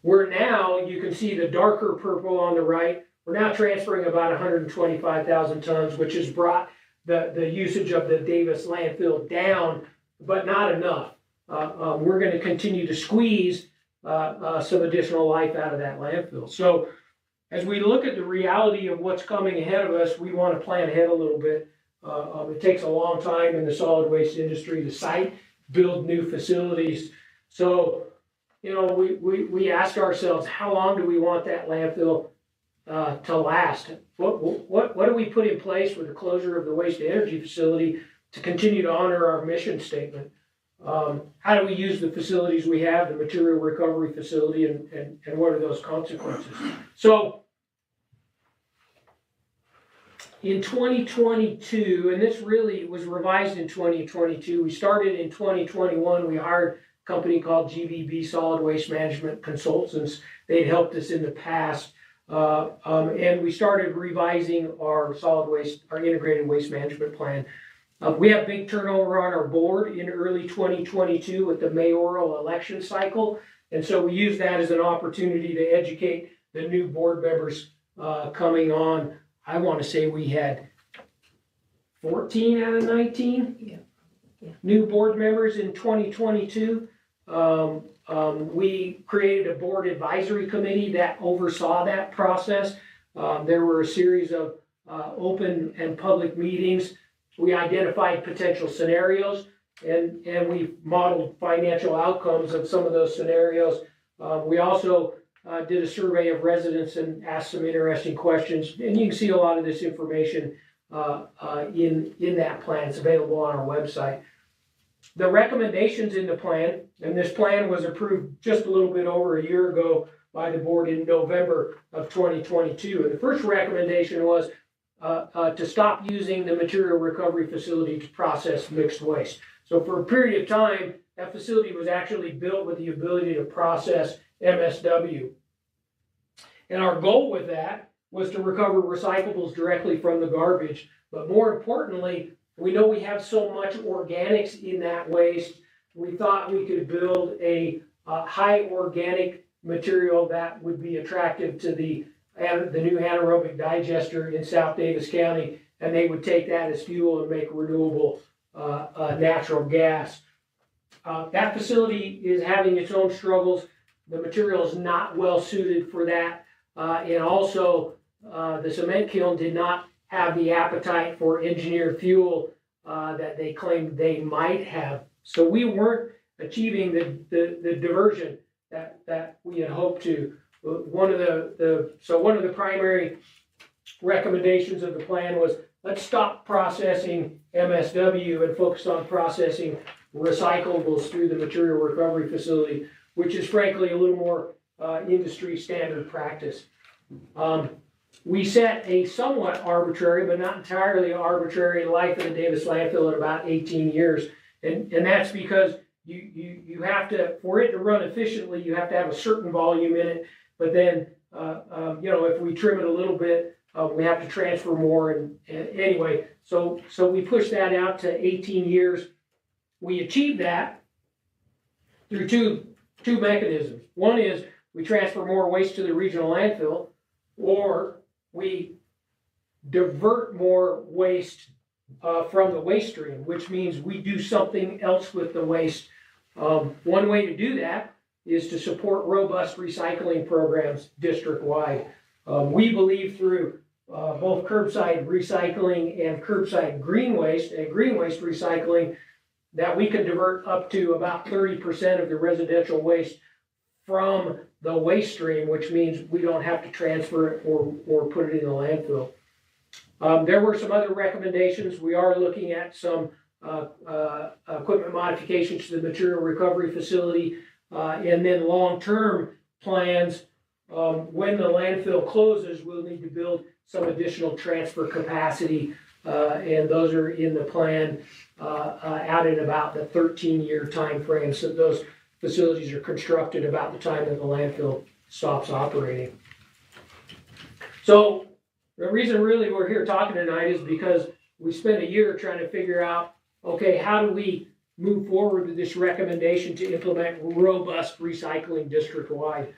We're now, you can see the darker purple on the right, we're now transferring about 125,000 tons, which has brought the usage of the Davis landfill down, but not enough. We're going to continue to squeeze some additional life out of that landfill. So as we look at the reality of what's coming ahead of us, we want to plan ahead a little bit. It takes a long time in the solid waste industry to site, build new facilities. So, you know, we ask ourselves, how long do we want that landfill to last? What do we put in place with the closure of the waste to energy facility to continue to honor our mission statement? How do we use the facilities we have, the material recovery facility, and what are those consequences? So in 2022, and this really was revised in 2022, we started in 2021, we hired a company called GBB Solid Waste Management Consultants. They'd helped us in the past. And we started revising our solid waste, our integrated waste management plan. We have big turnover on our board in early 2022 with the mayoral election cycle. And so we use that as an opportunity to educate the new board members coming on. I want to say we had 14 out of 19 new board members in 2022. We created a board advisory committee that oversaw that process. There were a series of open and public meetings. We identified potential scenarios and we modeled financial outcomes of some of those scenarios. We also did a survey of residents and asked some interesting questions. And you can see a lot of this information in that plan. It's available on our website. The recommendations in the plan, and this plan was approved just a little bit over a year ago by the board in November of 2022. And the first recommendation was to stop using the material recovery facility to process mixed waste. So for a period of time, that facility was actually built with the ability to process MSW. And our goal with that was to recover recyclables directly from the garbage. But more importantly, we know we have so much organics in that waste. We thought we could build a high organic material that would be attractive to the new anaerobic digester in South Davis County, and they would take that as fuel and make renewable natural gas. That facility is having its own struggles. The material is not well suited for that, and also the cement kiln did not have the appetite for engineered fuel that they claimed they might have. So we weren't achieving the diversion that we had hoped to. One of the primary recommendations of the plan was, let's stop processing MSW and focus on processing recyclables through the material recovery facility, which is frankly a little more industry standard practice. We set a somewhat arbitrary, but not entirely arbitrary, life of the Davis landfill at about 18 years. And that's because you have to, for it to run efficiently, you have to have a certain volume in it. But then, you know, if we trim it a little bit, we have to transfer more. And anyway, so we pushed that out to 18 years. We achieved that through two mechanisms. One is we transfer more waste to the regional landfill, or we divert more waste from the waste stream, which means we do something else with the waste. One way to do that is to support robust recycling programs district-wide. We believe through both curbside recycling and curbside green waste and green waste recycling that we can divert up to about 30% of the residential waste from the waste stream, which means we don't have to transfer it or put it in the landfill. There were some other recommendations. We are looking at some equipment modifications to the material recovery facility, and then long-term plans. When the landfill closes, we'll need to build some additional transfer capacity, and those are in the plan out in about the 13-year time frame. So those facilities are constructed about the time that the landfill stops operating. So the reason really we're here talking tonight is because we spent a year trying to figure out, okay, how do we move forward with this recommendation to implement robust recycling district-wide?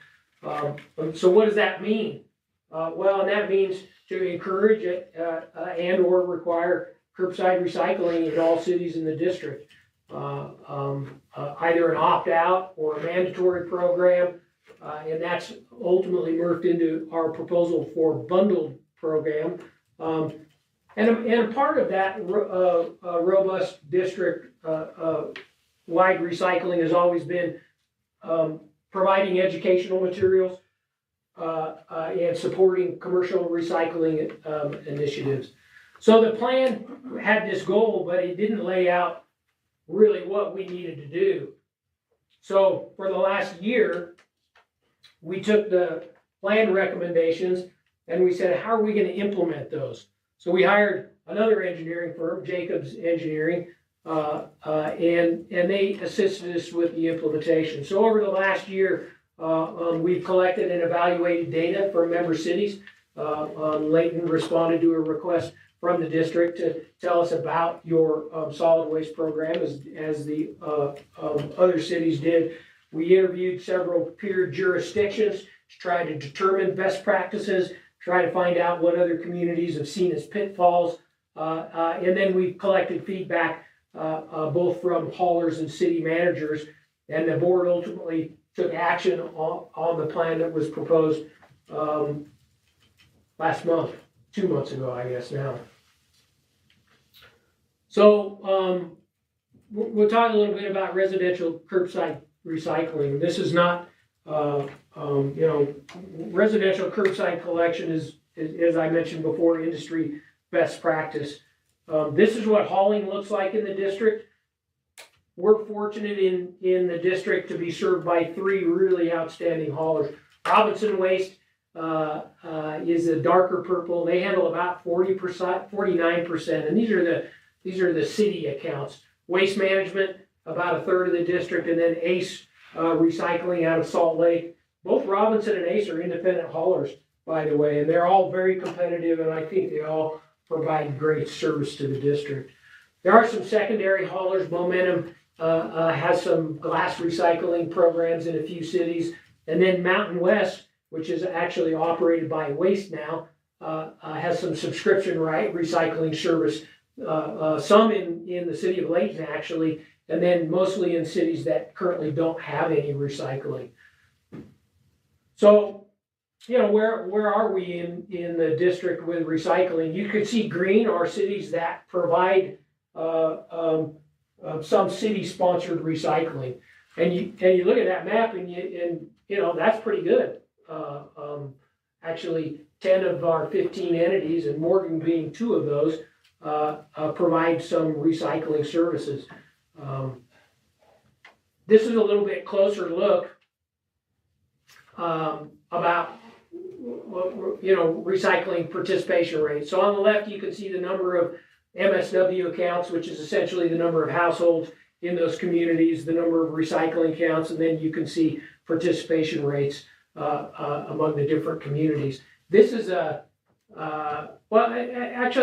So what does that mean? Well, and that means to encourage it and or require curbside recycling in all cities in the district. Either an opt-out or a mandatory program, and that's ultimately morphed into our proposal for bundled program. And a part of that robust district wide recycling has always been providing educational materials and supporting commercial recycling initiatives. So the plan had this goal, but it didn't lay out really what we needed to do. So for the last year, we took the plan recommendations and we said, how are we going to implement those? So we hired another engineering firm, Jacobs Engineering, and they assisted us with the implementation. So over the last year, we've collected and evaluated data from member cities. Layton responded to a request from the district to tell us about your solid waste program as the other cities did. We interviewed several peer jurisdictions to try to determine best practices, try to find out what other communities have seen as pitfalls, and then we collected feedback both from haulers and city managers, and the board ultimately took action on the plan that was proposed last month, 2 months ago, I guess now. So we'll talk a little bit about residential curbside recycling. This is not, residential curbside collection is, as I mentioned before, industry best practice. This is what hauling looks like in the district. We're fortunate in the district to be served by 3 really outstanding haulers. Robinson Waste is a darker purple. They handle about 40%, 49%, and these are the city accounts. Waste Management, about 1/3 of the district, and then Ace Recycling out of Salt Lake. Both Robinson and Ace are independent haulers, by the way, and they're all very competitive, and I think they all provide great service to the district. There are some secondary haulers. Momentum has some glass recycling programs in a few cities, and then Mountain West, which is actually operated by Waste now, has some subscription recycling service. Some in the city of Layton actually, and then mostly in cities that currently don't have any recycling. So, where are we in the district with recycling? You could see green are cities that provide some city-sponsored recycling, and you look at that map and that's pretty good. Actually, 10 of our 15 entities, and Morgan being 2 of those, provide some recycling services. This is a little bit closer look about recycling participation rates. So on the left, you can see the number of MSW accounts, which is essentially the number of households in those communities, the number of recycling counts, and then you can see participation rates among the different communities. This is actually,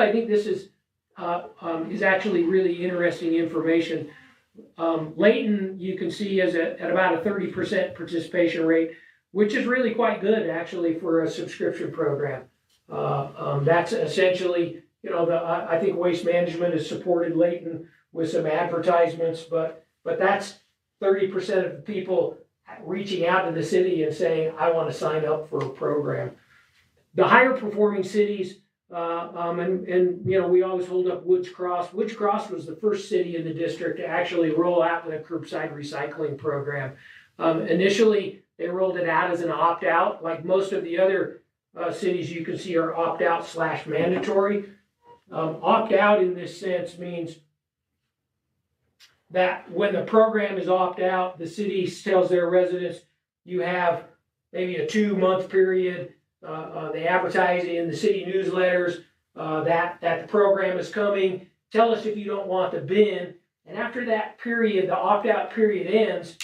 I think this is actually really interesting information. Layton, you can see, is at about a 30% participation rate, which is really quite good actually for a subscription program. That's essentially I think Waste Management has supported Layton with some advertisements, but that's 30% of the people reaching out to the city and saying, I want to sign up for a program. The higher performing cities, we always hold up Woods Cross. Woods Cross was the first city in the district to actually roll out the curbside recycling program. Initially, they rolled it out as an opt-out, like most of the other cities you can see are opt-out / mandatory. Opt-out in this sense means that when the program is opt-out, the city tells their residents, you have maybe a 2-month period. They advertise in the city newsletters that the program is coming. Tell us if you don't want the bin. And after that period, the opt-out period ends,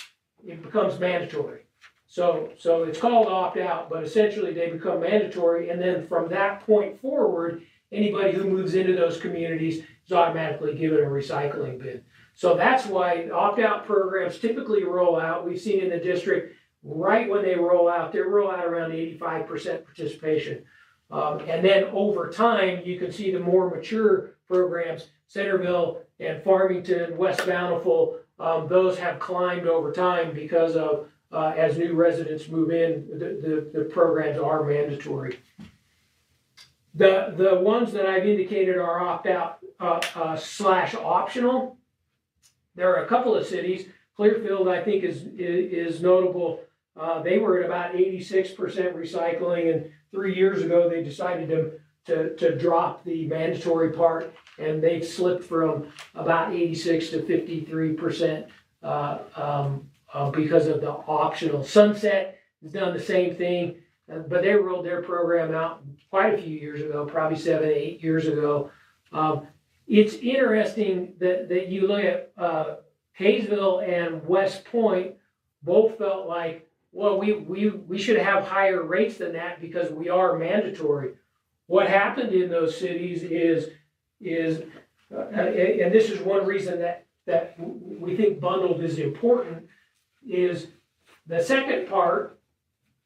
it becomes mandatory. So it's called opt-out, but essentially they become mandatory. And then from that point forward, anybody who moves into those communities is automatically given a recycling bin. So that's why opt-out programs typically roll out. We've seen in the district, right when they roll out around 85% participation. And then over time, you can see the more mature programs, Centerville and Farmington, West Bountiful, those have climbed over time because of, as new residents move in, the programs are mandatory. The ones that I've indicated are opt-out / optional. There are a couple of cities. Clearfield, I think, is notable. They were at about 86% recycling, and 3 years ago they decided to drop the mandatory part, and they've slipped from about 86 to 53% because of the optional. Sunset has done the same thing, but they rolled their program out quite a few years ago, probably 7 to 8 years ago. It's interesting that you look at Hayesville and West Point, both felt like, well, we should have higher rates than that because we are mandatory. What happened in those cities is and this is one reason that we think bundled is important, is the second part,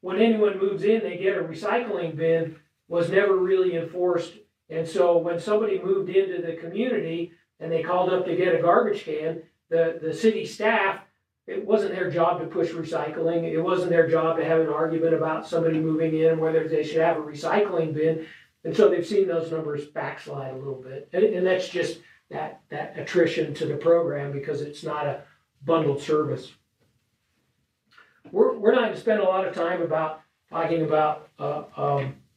when anyone moves in, they get a recycling bin, was never really enforced. And so when somebody moved into the community and they called up to get a garbage can, the city staff, it wasn't their job to push recycling. It wasn't their job to have an argument about somebody moving in, whether they should have a recycling bin. And so they've seen those numbers backslide a little bit. And that's just that attrition to the program because it's not a bundled service. We're not going to spend a lot of time talking about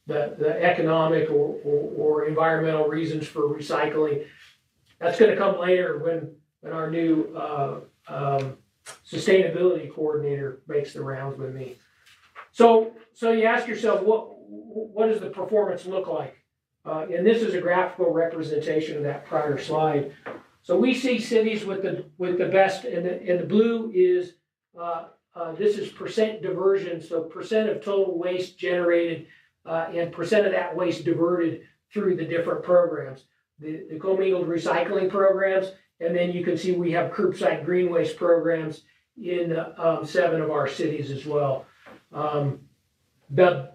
the economic or environmental reasons for recycling. That's going to come later when our new sustainability coordinator makes the rounds with me. So you ask yourself, what does the performance look like? And this is a graphical representation of that prior slide. So we see cities with the best, and the blue is this is percent diversion, so percent of total waste generated and percent of that waste diverted through the different programs. The commingled recycling programs, and then you can see we have curbside green waste programs in 7 of our cities as well. The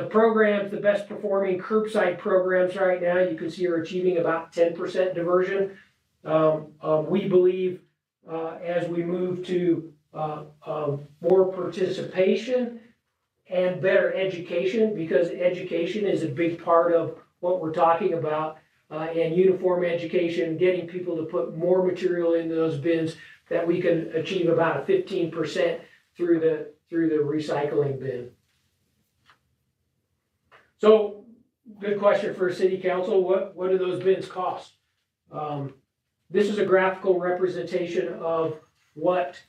programs, the best performing curbside programs right now, you can see are achieving about 10% diversion. We believe as we move to more participation and better education, because education is a big part of what we're talking about, and uniform education, getting people to put more material into those bins, that we can achieve about a 15% through the recycling bin. So, good question for City Council. What do those bins cost? This is a graphical representation of what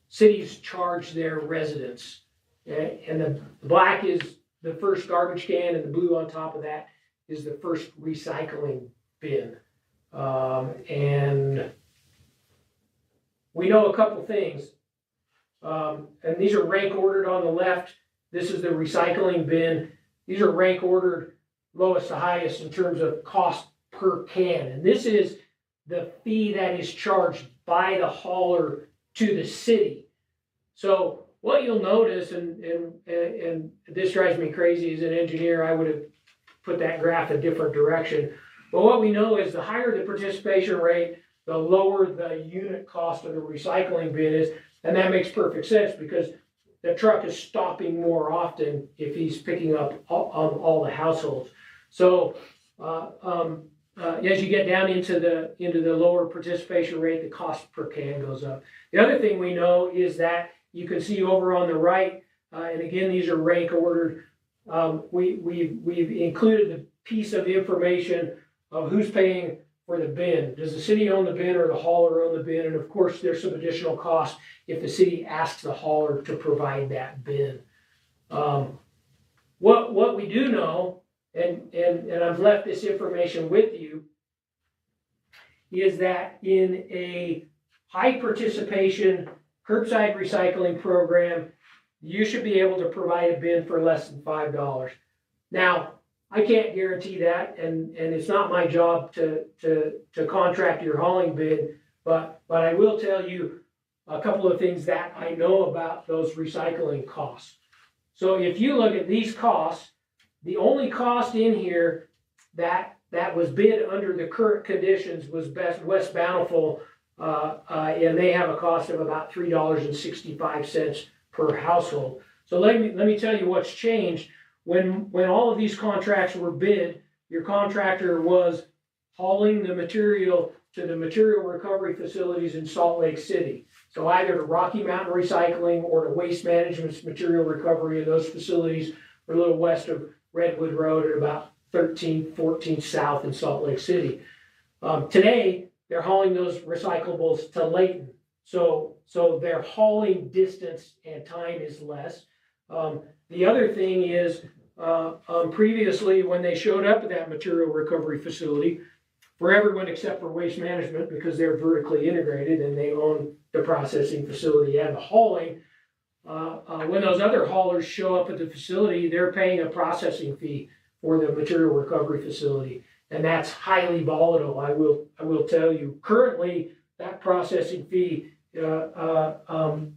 cities charge their residents. And the black is the first garbage can, and the blue on top of that is the first recycling bin. And we know a couple things. And these are rank ordered on the left. This is the recycling bin. These are rank ordered lowest to highest in terms of cost per can. And this is the fee that is charged by the hauler to the city. So what you'll notice, and this drives me crazy as an engineer, I would have put that graph a different direction. But what we know is the higher the participation rate, the lower the unit cost of the recycling bin is. And that makes perfect sense because the truck is stopping more often if he's picking up all the households. So as you get down into the lower participation rate, the cost per can goes up. The other thing we know is that you can see over on the right, and again, these are rank ordered. We've included the piece of information of who's paying for the bin. Does the city own the bin or the hauler own the bin? And of course, there's some additional cost if the city asks the hauler to provide that bin. What we do know, and I've left this information with you, is that in a high participation curbside recycling program, you should be able to provide a bin for less than $5. Now, I can't guarantee that, and it's not my job to contract your hauling bin, but I will tell you a couple of things that I know about those recycling costs. So if you look at these costs, the only cost in here that was bid under the current conditions was West Bountiful, and they have a cost of about $3.65 per household. So let me tell you what's changed. When all of these contracts were bid, your contractor was hauling the material to the material recovery facilities in Salt Lake City. So either to Rocky Mountain Recycling or to Waste Management's material recovery, and those facilities are a little west of Redwood Road at about 1314 South in Salt Lake City. Today, they're hauling those recyclables to Layton. So their hauling distance and time is less. The other thing is, previously when they showed up at that material recovery facility, for everyone except for Waste Management, because they're vertically integrated and they own the processing facility and the hauling, when those other haulers show up at the facility, they're paying a processing fee for the material recovery facility. And that's highly volatile, I will tell you. Currently, that processing fee, and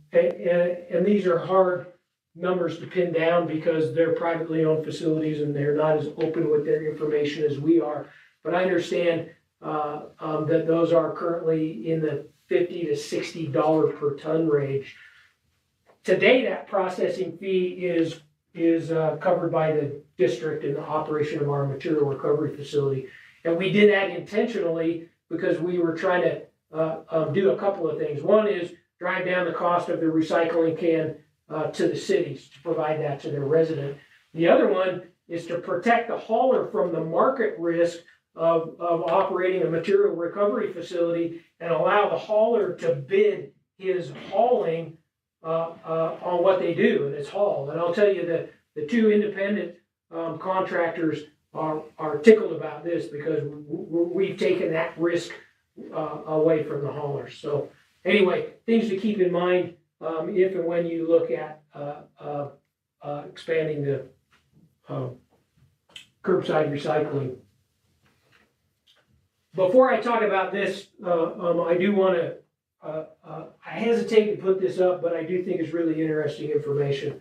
these are hard numbers to pin down because they're privately owned facilities and they're not as open with their information as we are. But I understand that those are currently in the $50 to $60 per ton range. Today, that processing fee is covered by the district in the operation of our material recovery facility. And we did that intentionally because we were trying to do a couple of things. One is drive down the cost of the recycling can to the cities to provide that to their resident. The other one is to protect the hauler from the market risk of operating a material recovery facility and allow the hauler to bid his hauling on what they do, and it's haul. And I'll tell you that the two independent contractors are tickled about this because we've taken that risk away from the haulers. So anyway, things to keep in mind if and when you look at expanding the curbside recycling. Before I talk about this, I do want to, I hesitate to put this up, but I do think it's really interesting information.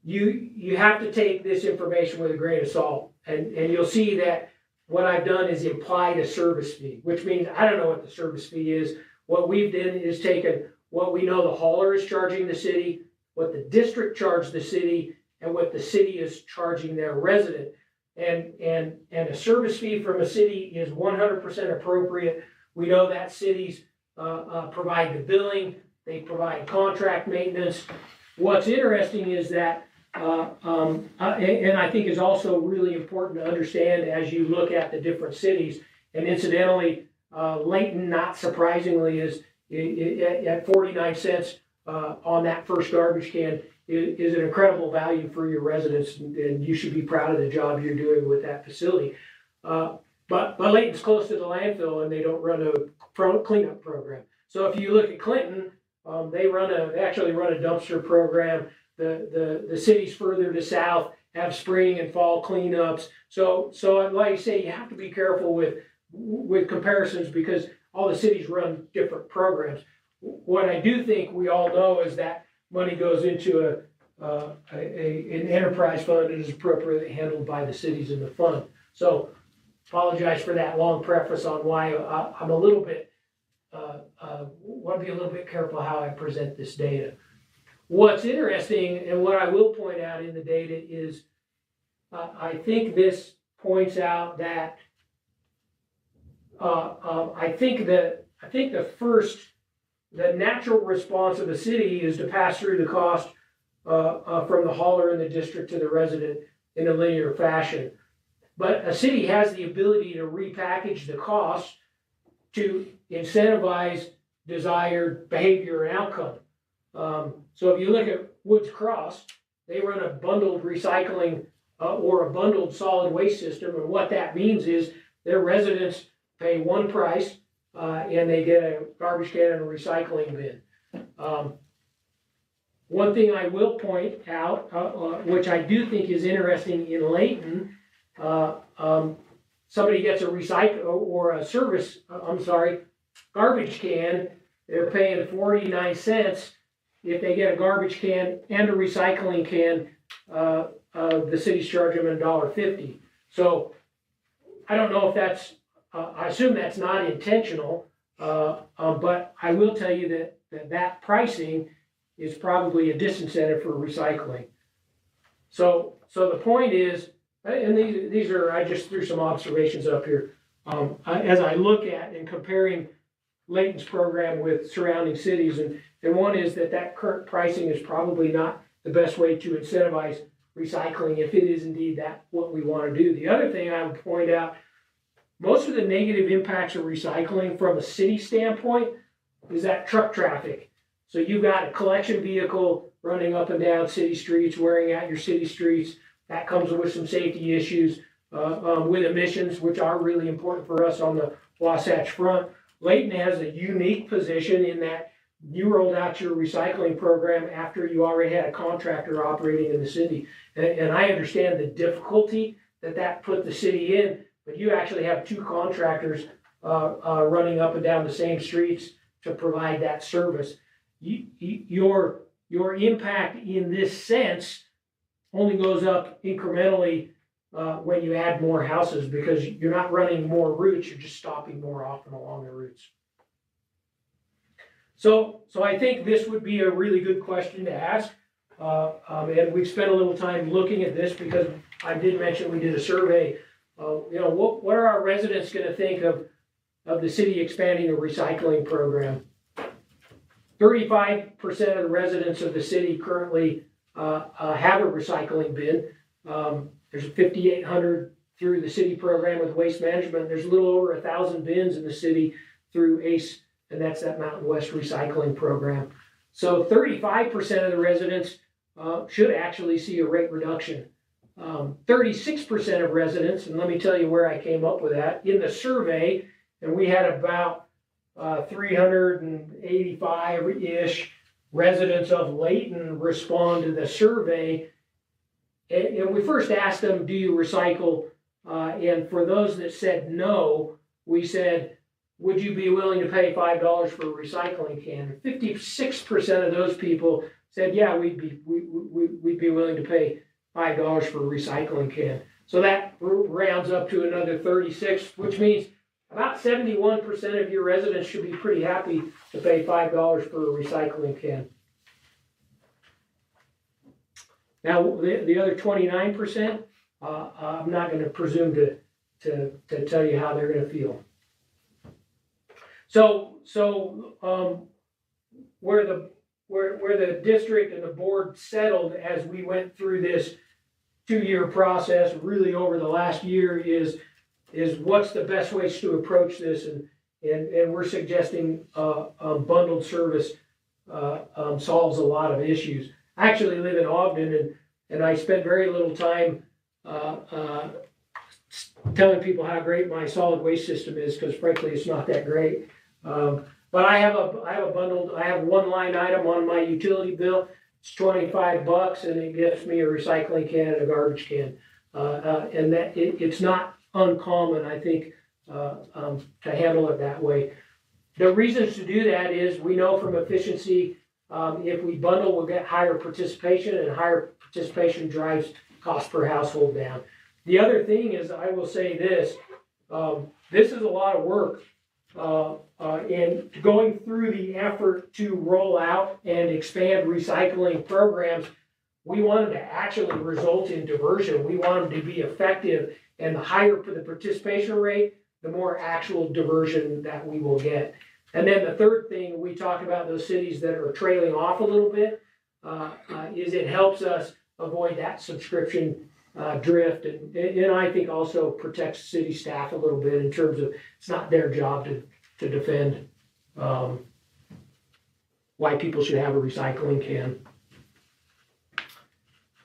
You have to take this information with a grain of salt, and you'll see that what I've done is implied a service fee, which means I don't know what the service fee is. What we've done is taken what we know the hauler is charging the city, what the district charged the city, and what the city is charging their resident. And a service fee from a city is 100% appropriate. We know that cities provide the billing, they provide contract maintenance. What's interesting is that, and I think is also really important to understand as you look at the different cities, and incidentally, Layton, not surprisingly, is at 49 cents on that first garbage can is an incredible value for your residents, and you should be proud of the job you're doing with that facility. But Layton's close to the landfill, and they don't run a cleanup program. So if you look at Clinton, they actually run a dumpster program. The cities further to south have spring and fall cleanups. So like I say, you have to be careful with comparisons because all the cities run different programs. What I do think we all know is that money goes into an enterprise fund that is appropriately handled by the cities in the fund. So apologize for that long preface on why I'm a little bit, want to be a little bit careful how I present this data. What's interesting and what I will point out in the data is I think this points out that I think the natural response of a city is to pass through the cost from the hauler in the district to the resident in a linear fashion. But a city has the ability to repackage the cost to incentivize desired behavior and outcome. So if you look at Woods Cross, they run a bundled recycling or a bundled solid waste system, and what that means is their residents pay one price and they get a garbage can and a recycling bin. One thing I will point out, which I do think is interesting in Layton, somebody gets a recycle or a service, garbage can, they're paying 49 cents. If they get a garbage can and a recycling can, the city's charging them $1.50. So I don't know if that's, I assume that's not intentional, but I will tell you that pricing is probably a disincentive for recycling. So the point is, and these are, I just threw some observations up here. As I look at and comparing Layton's program with surrounding cities, and one is that current pricing is probably not the best way to incentivize recycling if it is indeed that what we want to do. The other thing I would point out, most of the negative impacts of recycling from a city standpoint is that truck traffic. So you've got a collection vehicle running up and down city streets, wearing out your city streets. That comes with some safety issues with emissions, which are really important for us on the Wasatch Front. Layton has a unique position in that you rolled out your recycling program after you already had a contractor operating in the city. And I understand the difficulty that put the city in, but you actually have two contractors running up and down the same streets to provide that service. Your impact in this sense only goes up incrementally when you add more houses, because you're not running more routes, you're just stopping more often along the routes. So I think this would be a really good question to ask. And we've spent a little time looking at this because I did mention we did a survey. What are our residents going to think of the city expanding the recycling program? 35% of the residents of the city currently have a recycling bin. There's 5,800 through the city program with waste management. There's a little over 1,000 bins in the city through ACE, and that's that Mountain West recycling program. So 35% of the residents should actually see a rate reduction. 36% of residents, and let me tell you where I came up with that, in the survey, and we had about 385-ish residents of Layton respond to the survey. And we first asked them, do you recycle? And for those that said no, we said, would you be willing to pay $5 for a recycling can? 56% of those people said, yeah, we'd be willing to pay $5 for a recycling can. So that rounds up to another 36, which means about 71% of your residents should be pretty happy to pay $5 for a recycling can. Now, the other 29%, I'm not going to presume to tell you how they're going to feel. So where the district and the board settled as we went through this 2-year process, really over the last year, is what's the best ways to approach this, and we're suggesting bundled service solves a lot of issues. I actually live in Ogden, and I spent very little time telling people how great my solid waste system is, because frankly it's not that great. But I have one line item on my utility bill. It's $25, and it gets me a recycling can and a garbage can, and that it's not uncommon, I think, to handle it that way. The reasons to do that is we know from efficiency If we bundle, we'll get higher participation, and higher participation drives cost per household down. The other thing is, I will say this, this is a lot of work. In going through the effort to roll out and expand recycling programs, we want them to actually result in diversion. We want them to be effective, and the higher for the participation rate, the more actual diversion that we will get. And then the third thing, we talk about those cities that are trailing off a little bit, is it helps us avoid that subscription drift, and I think also protects city staff a little bit in terms of it's not their job to defend why people should have a recycling can.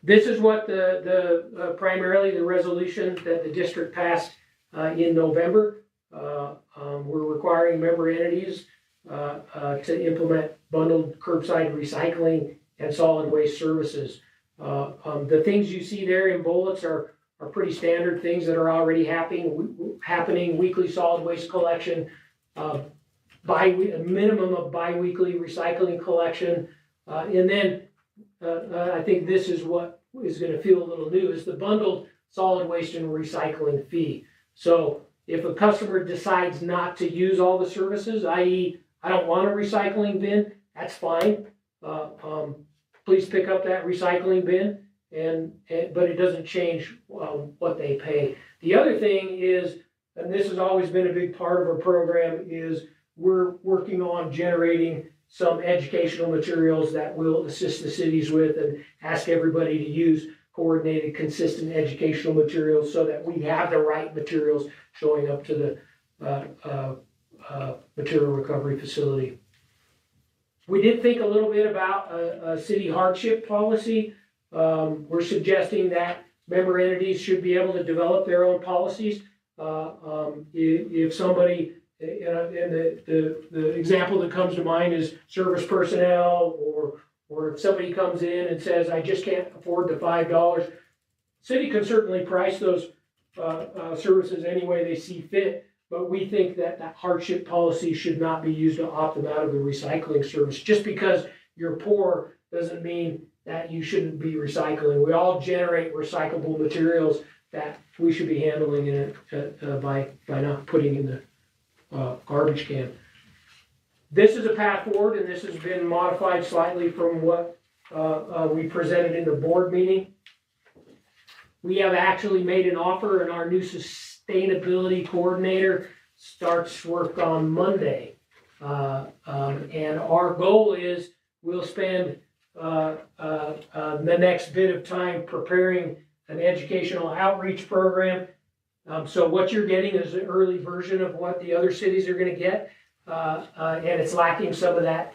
This is what primarily the resolution that the district passed in November. We're requiring member entities to implement bundled curbside recycling and solid waste services. The things you see there in bullets are pretty standard things that are already happening. Weekly solid waste collection, a minimum of bi-weekly recycling collection, and then I think this is what is going to feel a little new, is the bundled solid waste and recycling fee. So if a customer decides not to use all the services, i.e. I don't want a recycling bin, that's fine. Please pick up that recycling bin, but it doesn't change what they pay. The other thing is, and this has always been a big part of our program, is we're working on generating some educational materials that will assist the cities with, and ask everybody to use coordinated, consistent educational materials so that we have the right materials showing up to the material recovery facility. We did think a little bit about a city hardship policy. We're suggesting that member entities should be able to develop their own policies. If somebody, and the example that comes to mind is service personnel, or if somebody comes in and says, I just can't afford the $5, city can certainly price those services any way they see fit. But we think that that hardship policy should not be used to opt them out of the recycling service. Just because you're poor doesn't mean that you shouldn't be recycling. We all generate recyclable materials that we should be handling in it by not putting in the garbage can. This is a path forward, and this has been modified slightly from what we presented in the board meeting. We have actually made an offer, and our new sustainability coordinator starts work on Monday. And our goal is we'll spend the next bit of time preparing an educational outreach program. So what you're getting is an early version of what the other cities are going to get. And it's lacking some of that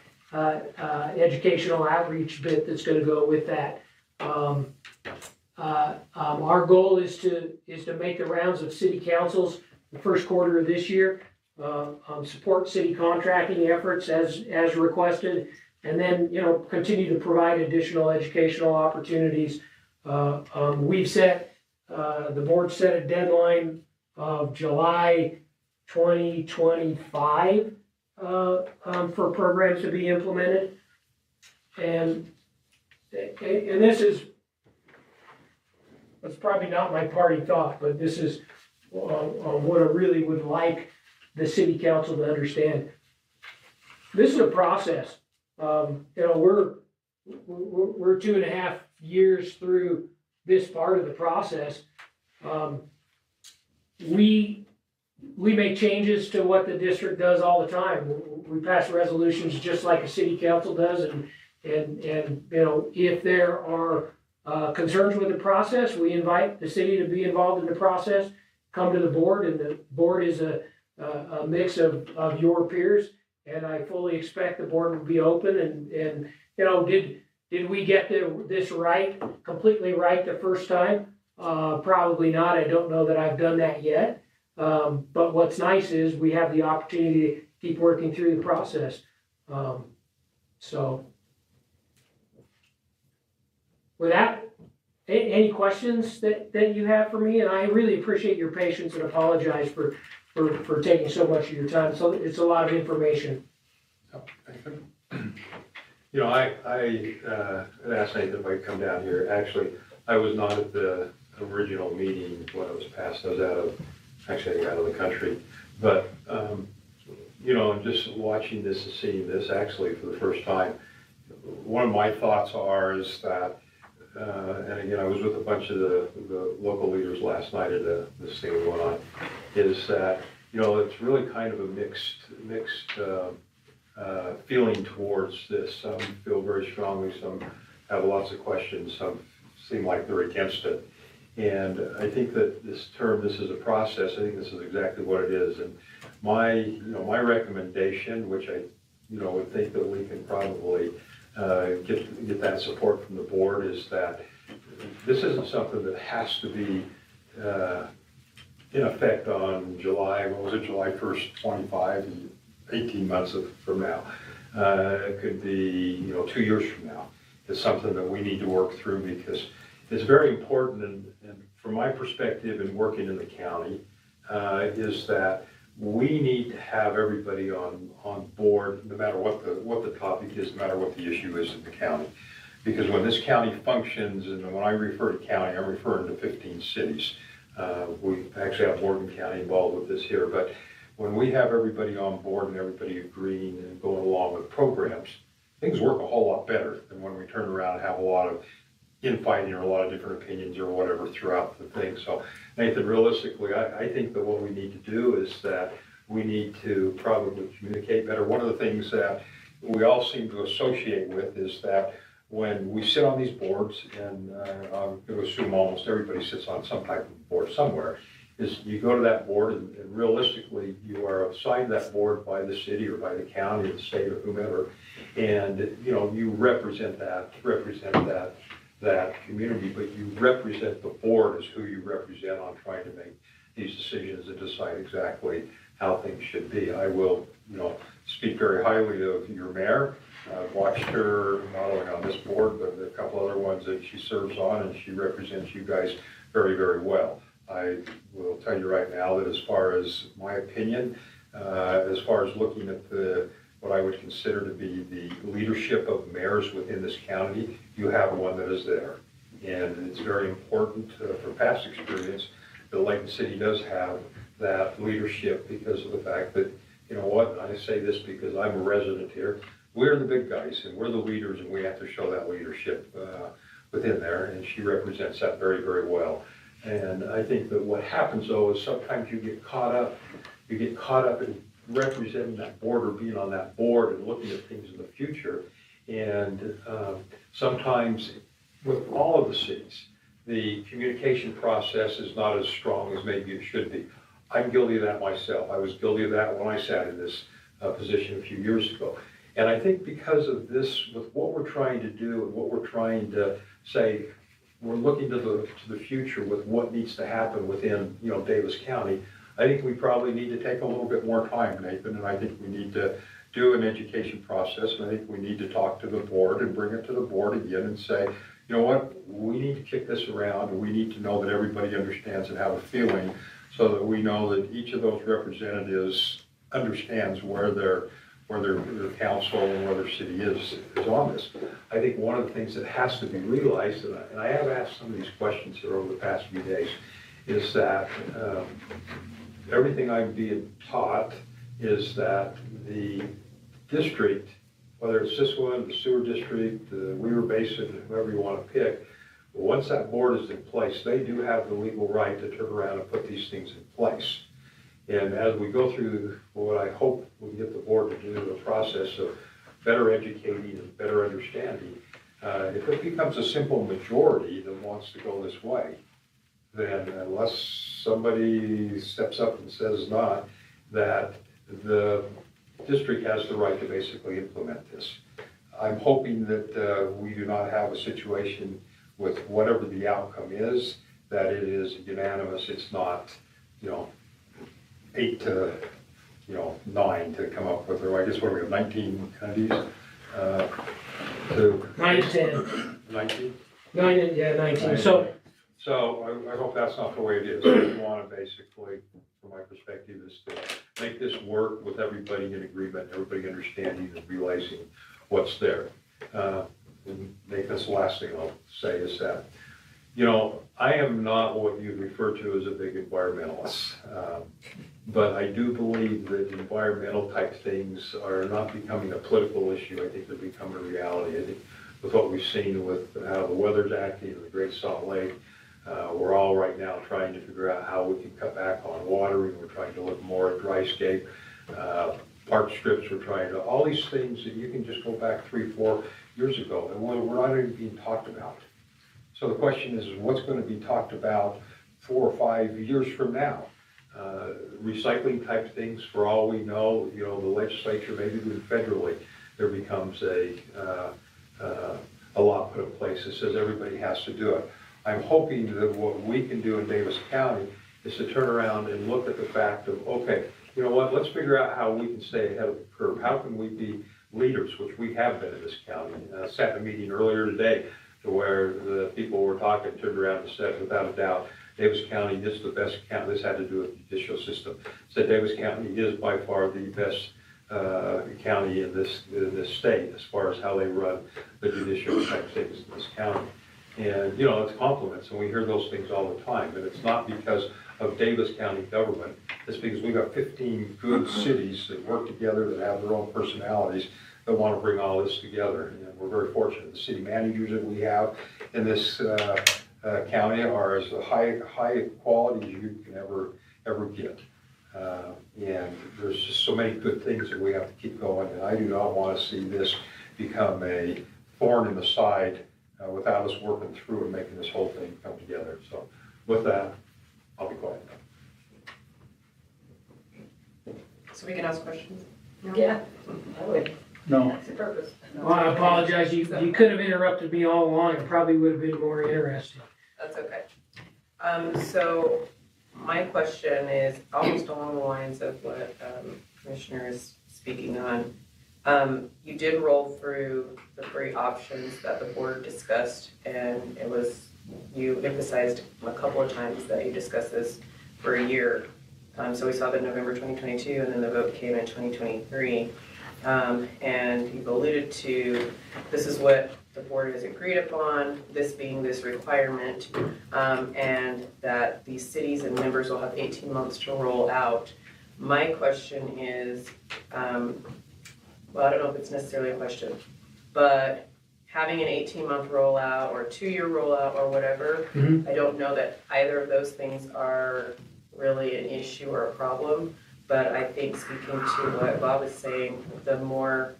educational outreach bit that's going to go with that. Our goal is to make the rounds of city councils the first quarter of this year, support city contracting efforts as requested, and then continue to provide additional educational opportunities. We've set the board set a deadline of July 2025 for programs to be implemented, and this is. That's probably not my party thought, but this is what I really would like the city council to understand. This is a process. We're 2.5 years through this part of the process. We make changes to what the district does all the time. We pass resolutions just like a city council does, and if there are concerns with the process, we invite the city to be involved in the process, come to the board, and the board is a mix of your peers, and I fully expect the board will be open, and did we get this right, completely right the first time? Probably not. I don't know that I've done that yet, but what's nice is we have the opportunity to keep working through the process. So with that, any questions that you have for me? And I really appreciate your patience and apologize for taking so much of your time. So it's a lot of information. I had asked Nathan if I could come down here. Actually, I was not at the original meeting when it was passed. I was out of the country. But, just watching this and seeing this actually for the first time, one of my thoughts is that, and again, I was with a bunch of the local leaders last night at this thing going on, is that, it's really kind of a mixed feeling towards this. Some feel very strongly, some have lots of questions, some seem like they're against it. And I think that this is a process, I think this is exactly what it is. And my recommendation, which I, would think that we can probably get that support from the board, is that this isn't something that has to be in effect on July 1st, 25, 18 months from now. It could be, 2 years from now. It's something that we need to work through because it's very important, and from my perspective in working in the county, is that we need to have everybody on board, no matter what the topic is, no matter what the issue is in the county. Because when this county functions, and when I refer to county, I'm referring to 15 cities. We actually have Morgan County involved with this here, but when we have everybody on board and everybody agreeing and going along with programs, things work a whole lot better than when we turn around and have a lot of infighting or a lot of different opinions or whatever throughout the thing. So Nathan, realistically, I think that what we need to do is that we need to probably communicate better. One of the things that we all seem to associate with is that when we sit on these boards, and I'm going to assume almost everybody sits on some type of board somewhere, is you go to that board and realistically you are assigned that board by the city or by the county or the state or whomever, and you represent that community, but you represent the board as who you represent on trying to make these decisions and decide exactly how things should be. I will, speak very highly of your mayor. I've watched her not only on this board, but a couple other ones that she serves on, and she represents you guys very, very well. I will tell you right now that as far as my opinion, as far as looking at what I would consider to be the leadership of mayors within this county, you have one that is there. And it's very important from past experience that Layton City does have that leadership because of the fact that, I say this because I'm a resident here, we're the big guys and we're the leaders and we have to show that leadership within there, and she represents that very, very well. And I think that what happens though is sometimes you get caught up in representing that board or being on that board and looking at things in the future. And sometimes with all of the cities, the communication process is not as strong as maybe it should be. I'm guilty of that myself. I was guilty of that when I sat in this position a few years ago. And I think because of this, with what we're trying to do and what we're trying to say, we're looking to the future with what needs to happen within, Davis County. I think we probably need to take a little bit more time, Nathan, and I think we need to do an education process, and I think we need to talk to the board and bring it to the board again and say, you know what, we need to kick this around, and we need to know that everybody understands and have a feeling so that we know that each of those representatives understands where their council and where their city is on this. I think one of the things that has to be realized, and I have asked some of these questions here over the past few days, is that everything I'm being taught is that the district, whether it's this one, the sewer district, the Weaver Basin, whoever you want to pick, once that board is in place, they do have the legal right to turn around and put these things in place. And as we go through what I hope we get the board to do, the process of better educating and better understanding, if it becomes a simple majority that wants to go this way, then unless somebody steps up and says not, that the district has the right to basically implement this. I'm hoping that we do not have a situation with whatever the outcome is, that it is unanimous. It's not, 8 to, 9 to come up with, or I guess what do we have, 19 counties? 9 to 10. 19? 19. So I hope that's not the way it is. We want to basically, from my perspective, is to make this work with everybody in agreement, everybody understanding and realizing what's there. and Nathan's last thing I'll say is that, you know, I am not what you refer to as a big environmentalist. But I do believe that environmental type things are not becoming a political issue. I think they're becoming a reality. I think with what we've seen with how the weather's acting in the Great Salt Lake, we're all right now trying to figure out how we can cut back on watering. We're trying to look more at dryscape, park strips. We're trying to, all these things that you can just go back 3-4 years ago, and we're not even being talked about. So the question is what's going to be talked about 4 or 5 years from now? Recycling type things, for all we know, you know, the legislature, maybe even federally, there becomes a law put in place that says everybody has to do it. I'm hoping that what we can do in Davis County is to turn around and look at the fact of, okay, you know what, let's figure out how we can stay ahead of the curve. How can we be leaders, which we have been in this county? I sat in a meeting earlier today to where the people were talking, turned around and said, without a doubt, Davis County is the best county. This had to do with the judicial system. Said Davis County is by far the best county in this state as far as how they run the judicial type things in this county. And you know, it's compliments, and we hear those things all the time. And it's not because of Davis County government. It's because we've got 15 good cities that work together, that have their own personalities, that want to bring all this together. And we're very fortunate. The city managers that we have in this county are as high quality as you can ever get. And there's just so many good things that we have to keep going, and I do not want to see this become a thorn in the side without us working through and making this whole thing come together. So with that, I'll be quiet. So we can ask questions? Yeah, I would. No, That's the purpose. Well, I apologize, you could have interrupted me all along, it probably would have been more interesting. That's okay. So my question is almost along the lines of what Commissioner is speaking on. You did roll through the 3 options that the board discussed, and it was, you emphasized a couple of times that you discussed this for a year. So we saw the November 2022, and then the vote came in 2023. And you've alluded to, this is what the board has agreed upon, this being this requirement, and that these cities and members will have 18 months to roll out. My question is, well, I don't know if it's necessarily a question, but having an 18-month rollout or a 2-year rollout or whatever, I don't know that either of those things are really an issue or a problem. But I think speaking to what Bob is saying, the more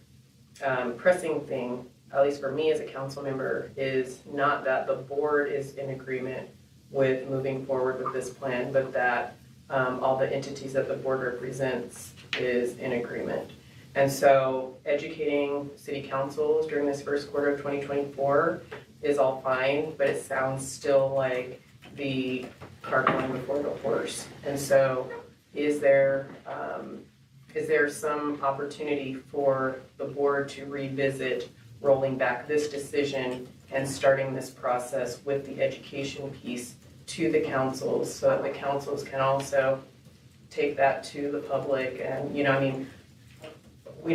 pressing thing, at least for me as a council member, is not that the board is in agreement with moving forward with this plan, but that all the entities that the board represents is in agreement. And so educating city councils during this first quarter of 2024 is all fine, but it sounds still like the cart going before the horse. And so is there some opportunity for the board to revisit rolling back this decision and starting this process with the education piece to the councils, so that the councils can also take that to the public? And, you know, I mean, I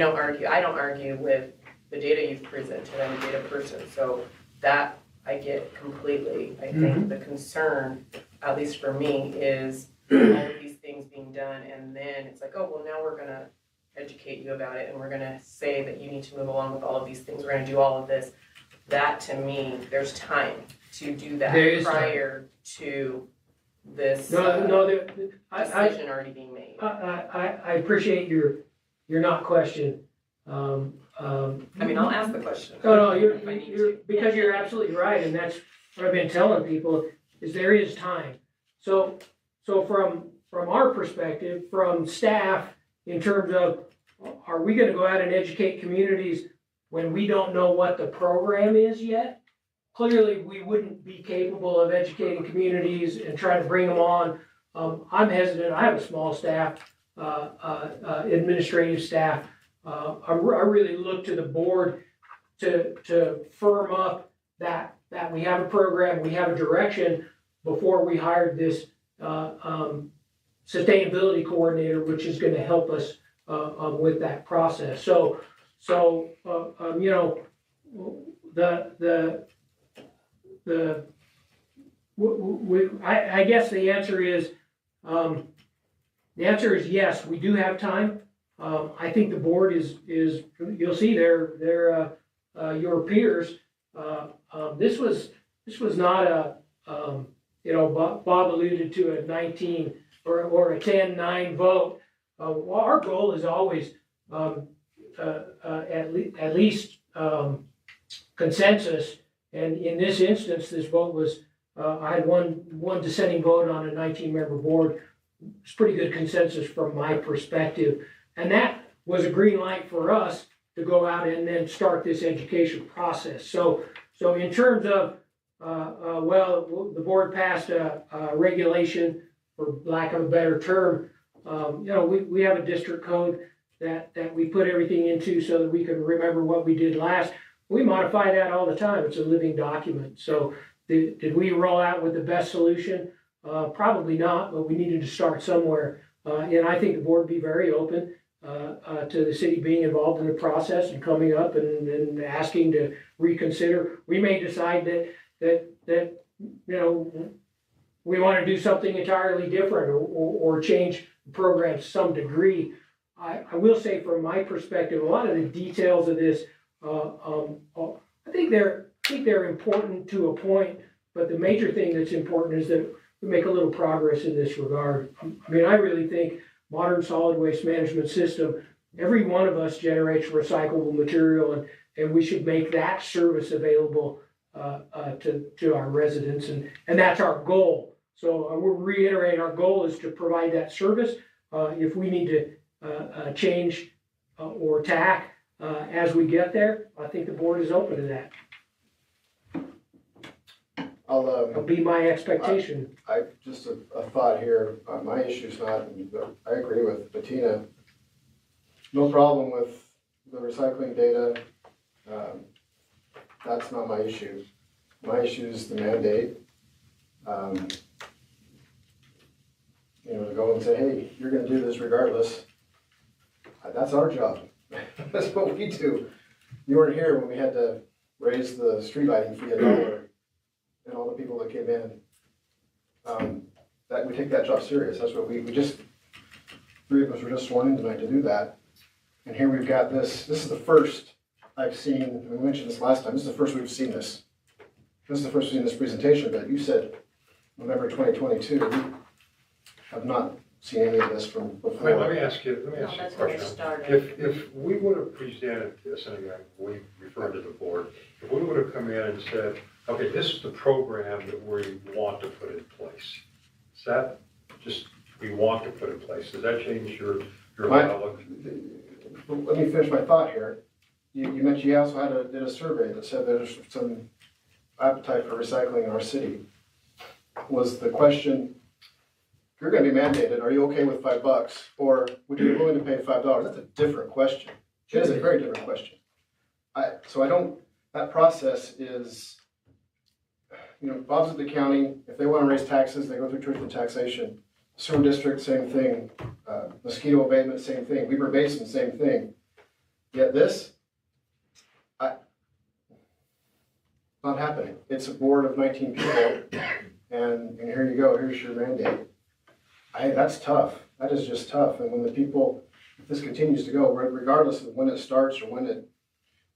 don't argue with the data you've presented. I'm a data person, so that I get completely. I think the concern, at least for me, is all of these things being done, and then it's like, oh, well, now we're gonna educate you about it, and we're gonna say that you need to move along with all of these things, we're gonna do all of this. That, to me, there's time to do that prior to this decision already being made. I appreciate your not question. I mean, I'll ask the question. No, you're because you're absolutely right, and that's what I've been telling people, is there is time. So from our perspective, from staff, in terms of, are we gonna go out and educate communities when we don't know what the program is yet? Clearly, we wouldn't be capable of educating communities and trying to bring them on. I'm hesitant. I have a small staff, administrative staff. I really look to the board to firm up that we have a program, we have a direction before we hired this sustainability coordinator, which is going to help us with that process. So you know, I guess the answer is yes, we do have time. I think the board is, you'll see they're your peers. This was not a, Bob alluded to a 19 or a 10-9 vote. Well, our goal is always at least consensus. And in this instance, this vote was, I had one dissenting vote on a 19-member board. It's pretty good consensus from my perspective. And that was a green light for us to go out and then start this education process. So in terms of, the board passed a regulation, for lack of a better term. We have a district code that we put everything into so that we can remember what we did last. We modify that all the time. It's a living document. So did we roll out with the best solution? Probably not, but we needed to start somewhere. And I think the board would be very open to the city being involved in the process and coming up and asking to reconsider. We may decide that we want to do something entirely different or change the program to some degree. I will say from my perspective, a lot of the details of this, I think they're important to a point, but the major thing that's important is that we make a little progress in this regard. I mean, I really think modern solid waste management system, every one of us generates recyclable material, and we should make that service available to our residents, and that's our goal. So we'll reiterate, our goal is to provide that service. If we need to change or tack as we get there, I think the board is open to that. That'll be my expectation. Just a thought here. My issue's not, I agree with Bettina. No problem with the recycling data. That's not my issue. My issue is the mandate. To go and say, hey, you're gonna do this regardless. That's our job. That's what we do. You weren't here when we had to raise the street lighting fee $1 and all the people that came in. That we take that job serious. That's what we just, 3 of us were just sworn in tonight to do that. And here we've got this is the first I've seen, we mentioned this last time, this is the first we've seen this. This is the first we've seen this presentation, but you said November 2022. We have not seen any of this from before. Let me ask you No, a that's when it question. started. If we would have presented this, and again, we referred to the board, if we would have come in and said, okay, this is the program that we want to put in place. Is that just, we want to put in place? Does that change your outlook? Let me finish my thought here. You mentioned you also did a survey that said there's some appetite for recycling in our city. Was the question, if you're gonna be mandated, are you okay with $5? Or would you be willing to pay $5? That's a different question. It is a very different question. That process is, Bob's at the county. If they wanna raise taxes, they go through truth and taxation. Sewer district, same thing. Mosquito abatement, same thing. Weaver Basin, same thing. Yet this, not happening. It's a board of 19 people, and here you go, here's your mandate. That's tough. That is just tough. And when the people, if this continues to go, regardless of when it starts or when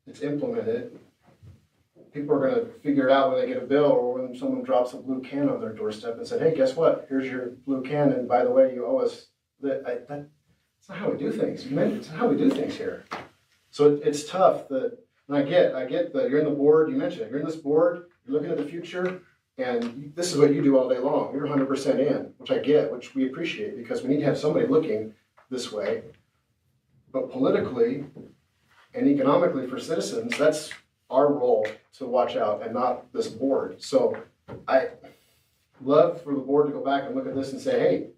it's implemented, people are going to figure it out when they get a bill or when someone drops a blue can on their doorstep and said, hey, guess what? Here's your blue can, and by the way, you owe us that. That's not how we do things. It's not how we do things here. So it's tough that. And I get that you're in the board, you mentioned it, you're in this board, you're looking at the future, and this is what you do all day long. You're 100% in, which I get, which we appreciate, because we need to have somebody looking this way. But politically and economically for citizens, that's our role to watch out and not this board. So I love for the board to go back and look at this and say, hey,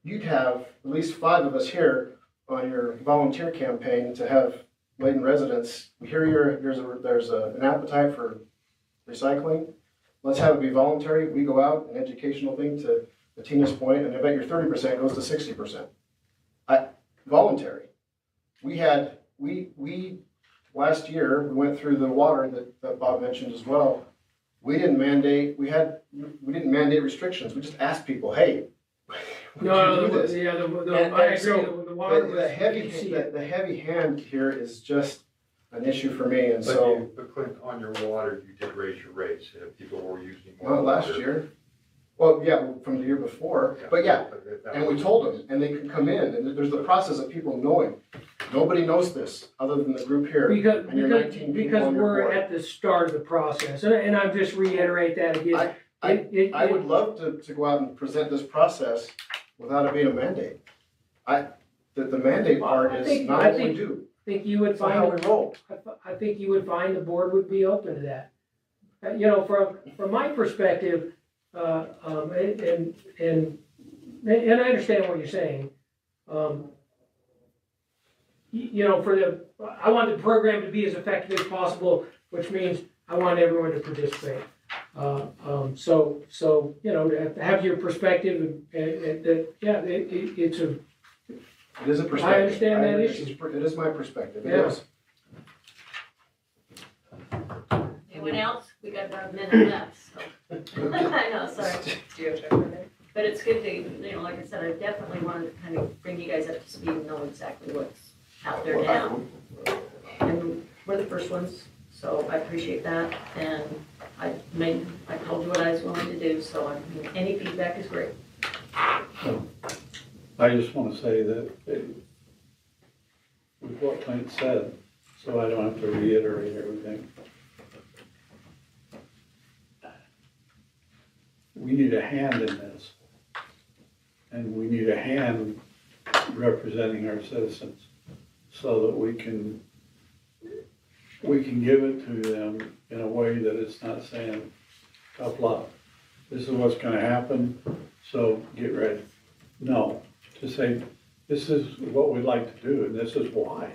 you'd have at least 5 of us here on your volunteer campaign to have Layton residents, we hear there's an appetite for recycling. Let's have it be voluntary. We go out, an educational thing to Tina's point, and I bet your 30% goes to 60%. Voluntary. We last year, we went through the water that Bob mentioned as well. We didn't mandate, we didn't mandate restrictions, we just asked people, hey, would you do this? Yeah, And I agree, so the water was. The heavy hand here is just an issue for me, and so, But Clint, on your water, you did raise your rates, and if people were using more well, water. last year, well, yeah, from the year before, but yeah, and we told them, and they can come in, and there's the process of people knowing. Nobody knows this, other than the group here, and you're 19 people Because on your we're board. at the start of the process, and I just reiterate that again. I would love to go out and present this process without it being a mandate. The mandate part is not what we do, I think you would it's not how we find, roll. I think you would find the board would be open to that. You know, from my perspective, and I understand what you're saying. You know, I want the program to be as effective as possible, which means I want everyone to participate. So, you know, have your perspective and that, yeah, it's a, It is a perspective. I understand that issue. It is my perspective, it Yeah. is. Anyone else? We got about a minute left, so. I know, sorry. Do you have time for that? But it's good to, you know, like I said, I definitely wanted to kind of bring you guys up to speed and know exactly what's out there now. And we're the first ones, so I appreciate that. And I told you what I was willing to do, so any feedback is great. I just want to say that with what Clint said, so I don't have to reiterate everything. We need a hand in this. And we need a hand representing our citizens so that we can give it to them in a way that it's not saying, tough luck. This is what's gonna happen, so get ready. No, to say, this is what we'd like to do and this is why.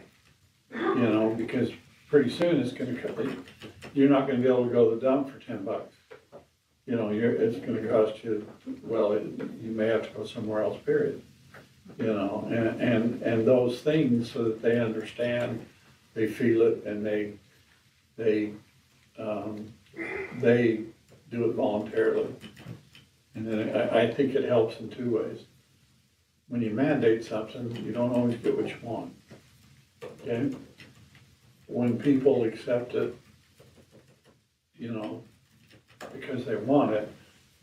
You know, because pretty soon it's gonna, you're not gonna be able to go to the dump for $10. You know, it's gonna cost you, well, you may have to go somewhere else, period. You know, and those things so that they understand, they feel it, and they do it voluntarily. And then I think it helps in two ways. When you mandate something, you don't always get what you want, okay? When people accept it, you know, because they want it,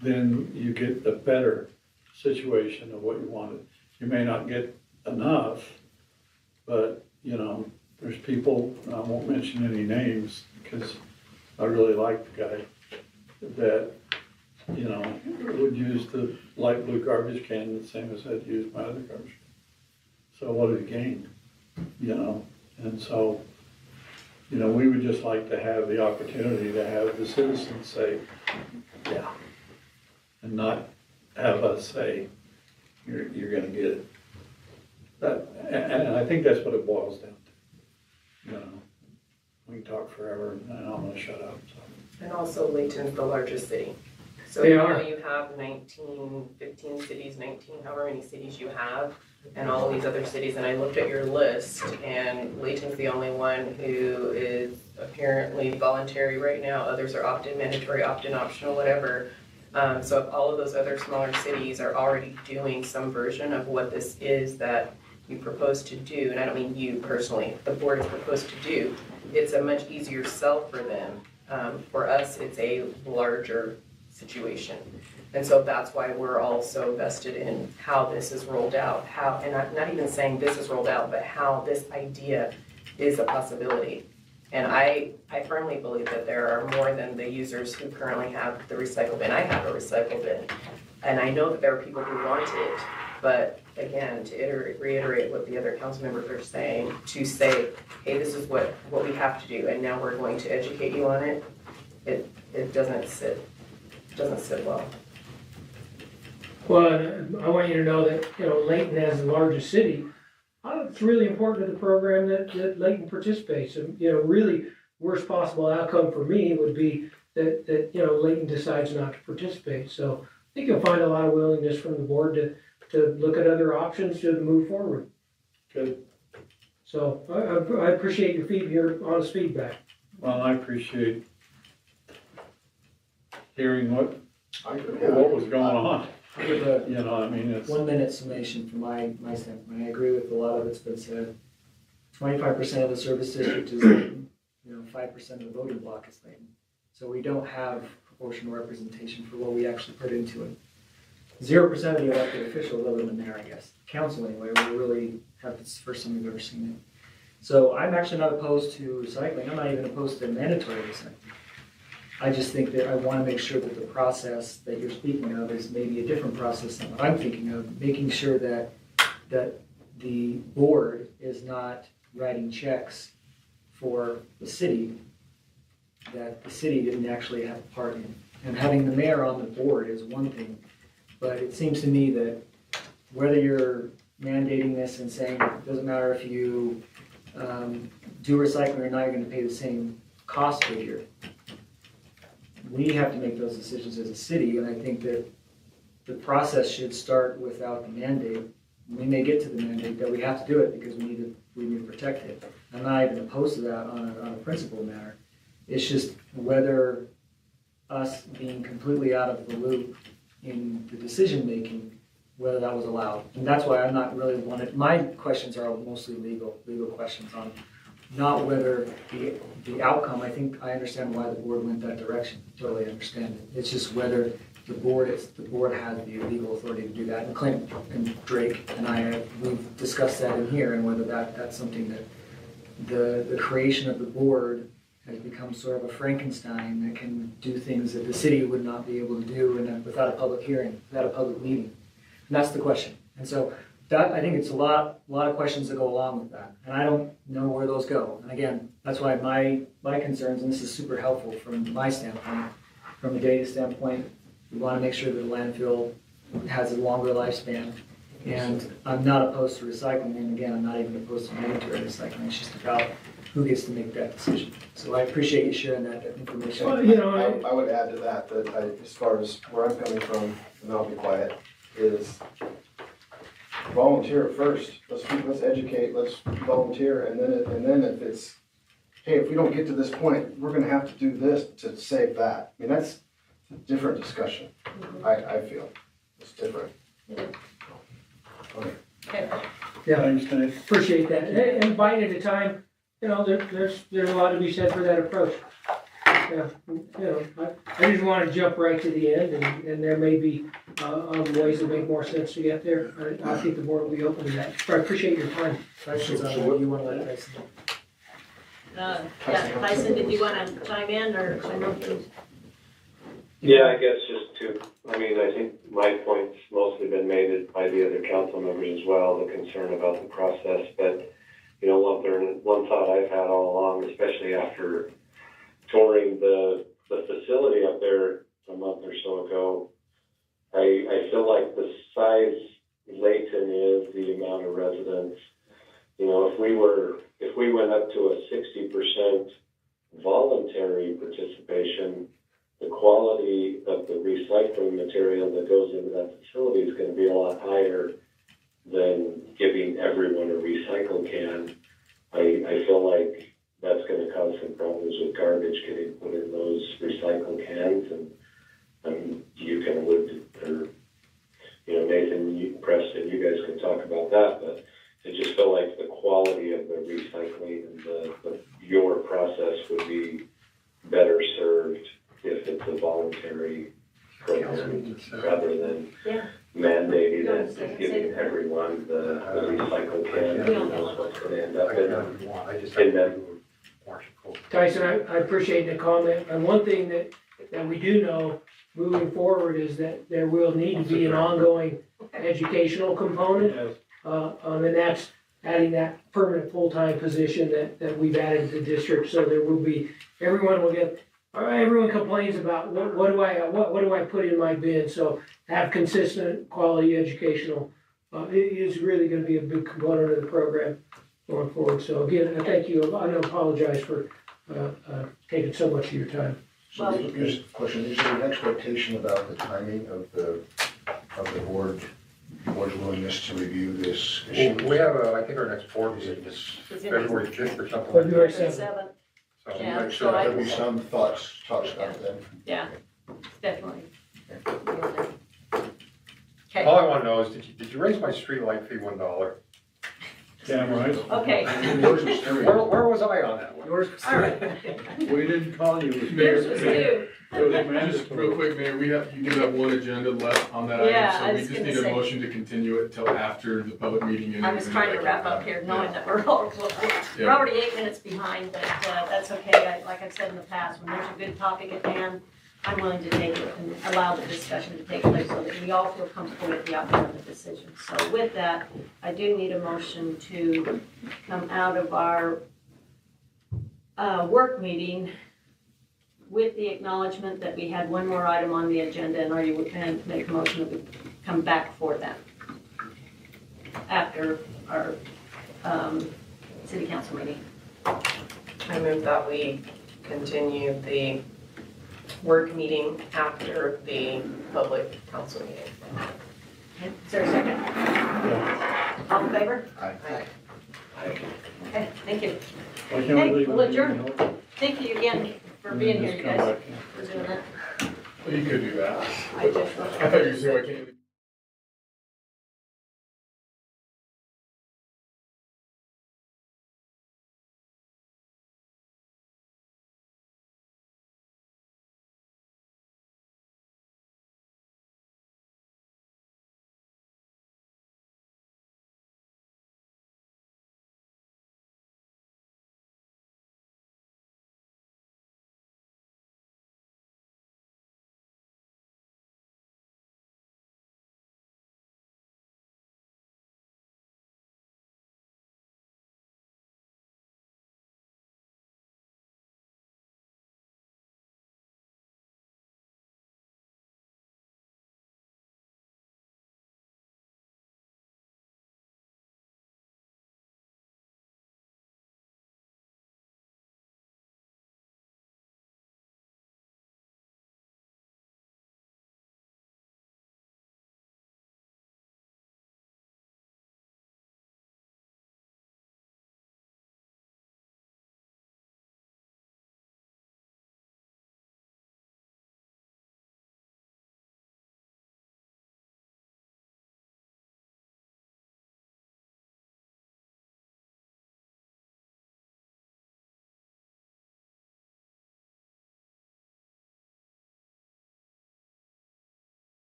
then you get a better situation of what you wanted. You may not get enough, but, you know, there's people, I won't mention any names because I really like the guy, that, you know, would use the light blue garbage can the same as I'd use my other garbage can. So what did he gain? You know, and so, you know, we would just like to have the opportunity to have the citizens say, yeah, and not have us say, you're gonna get it. And I think that's what it boils down to. You know, we can talk forever and I'm gonna shut up, so. And also Layton's the largest city. So They you know are. you have 19, 15 cities, 19, however many cities you have, and all these other cities, and I looked at your list, and Layton's the only one who is apparently voluntary right now. Others are opt-in, mandatory, opt-in, optional, whatever. So if all of those other smaller cities are already doing some version of what this is that you propose to do, and I don't mean you personally, the board is proposed to do, it's a much easier sell for them. For us, it's a larger situation. And so that's why we're all so vested in how this is rolled out, and I'm not even saying this is rolled out, but how this idea is a possibility. And I firmly believe that there are more than the users who currently have the recycle bin. I have a recycle bin. And I know that there are people who want it, but again, to reiterate what the other council members are saying, to say, hey, this is what we have to do, and now we're going to educate you on it, it doesn't sit well. Well, I want you to know that, you know, Layton as the largest city, it's really important to the program that Layton participates. And, you know, really worst possible outcome for me would be that, you know, Layton decides not to participate. So I think you'll find a lot of willingness from the board to look at other options to move forward. Good. So I appreciate your honest feedback. Well, I appreciate hearing what Yeah. was going on. I'll give a You know, I mean, it's, 1 minute summation from my standpoint. I agree with a lot of it's been said. 25% of the service district is Layton, 5% of the voting block is Layton. So we don't have proportional representation for what we actually put into it. 0% of the elected officials, other than the mayor, I guess, council anyway, we really have, it's the first time we've ever seen it. So I'm actually not opposed to recycling. I'm not even opposed to mandatory recycling. I just think that I want to make sure that the process that you're speaking of is maybe a different process than what I'm thinking of, making sure that the board is not writing checks for the city that the city didn't actually have a part in. And having the mayor on the board is one thing, but it seems to me that whether you're mandating this and saying it doesn't matter if you do recycling or not, you're going to pay the same cost figure. We have to make those decisions as a city, and I think that the process should start without the mandate. We may get to the mandate that we have to do it because we need to protect it. I'm not even opposed to that on a principle matter. It's just whether us being completely out of the loop in the decision making, whether that was allowed. And that's why I'm not really my questions are mostly legal questions on not whether the outcome. I think I understand why the board went that direction. Totally understand it. It's just whether the board has the legal authority to do that. And Clint and Drake and we've discussed that in here, and whether that's something that the creation of the board has become sort of a Frankenstein that can do things that the city would not be able to do without a public hearing, without a public meeting. And that's the question. And so I think it's a lot of questions that go along with that. And I don't know where those go. And again, that's why my concerns, and this is super helpful from my standpoint, from a data standpoint, we want to make sure that the landfill has a longer lifespan. And I'm not opposed to recycling. And again, I'm not even opposed to mandatory recycling. It's just about who gets to make that decision. So I appreciate you sharing that information. Well, I would add to that, as far as where I'm coming from, and I'll be quiet, is volunteer first. Let's educate, let's volunteer, and then if it's, hey, if we don't get to this point, we're gonna have to do this to save that. I mean, that's a different discussion, I feel. It's different. Okay. Yeah, thanks, Dave. appreciate that. And bite at a time, there's a lot to be said for that approach. Yeah, I just want to jump right to the end, and there may be ways that make more sense to get there. I think the board will be open to that. But I appreciate your time. Questions on what you want to let Tyson know? Yeah, Tyson, did you want to chime in, or? Yeah, I guess I think my point's mostly been made by the other council members as well, the concern about the process. But, one thought I've had all along, especially after touring the facility up there a month or so ago, I feel like the size Layton is, the amount of residents, if we went up to a 60% voluntary participation, the quality of the recycling material that goes into that facility is going to be a lot higher than giving everyone a recycle can. I feel like that's going to cause some problems with garbage getting put in those recycle cans, and you can allude to, or Nathan, Preston, you guys can talk about that, but I just feel like the quality of the recycling and your process would be better served if it's a voluntary program rather than mandating it and giving everyone the recycle can. Who knows what's going to end up in them. Tyson, I appreciate the comment. And one thing that we do know moving forward is that there will need to be an ongoing educational component. Yes. And that's adding that permanent full-time position that we've added to the district. So there will be, everyone complains about what do I put in my bin? So have consistent quality educational is really going to be a big component of the program going forward. So again, I thank you. I apologize for taking so much of your time. So here's a question, is there an expectation about the timing of the board board's willingness to review this Well, issue. we have, I think our next board meeting is February 5th or something like February that. 7th. So Yeah, make so sure I- There'll be some talks about that. Yeah, definitely. Okay, all I want to know is, did you raise my street light fee $1? Damn right. okay, Yours was free. Where was I on that one? Yours. all right. We didn't call you. Yours was due. It was Just mandatory. real quick, Mayor, you do have one agenda left on that Yeah, I item, was so we just gonna need a say. motion to continue it till after the public meeting. And I was trying to wrap up here, knowing that we're all, we're Yeah. already 8 minutes behind, but that's okay. Like I've said in the past, when there's a good topic at hand, I'm willing to take it and allow the discussion to take place so that we all feel comfortable with the outcome of the decision. So with that, I do need a motion to come out of our work meeting with the acknowledgement that we had one more item on the agenda, and are you going to make a motion that we come back for that after our city council meeting? I move that we continue the work meeting after the public council meeting. Okay, is there a second? All in favor? Aye. Okay, thank you. Why can't we Okay, leave we'll it, adjourn. you know? Thank you again for And being then here, you just come guys, back in. for doing that. Well, you could do that. I just. I thought you were saying, why can't you?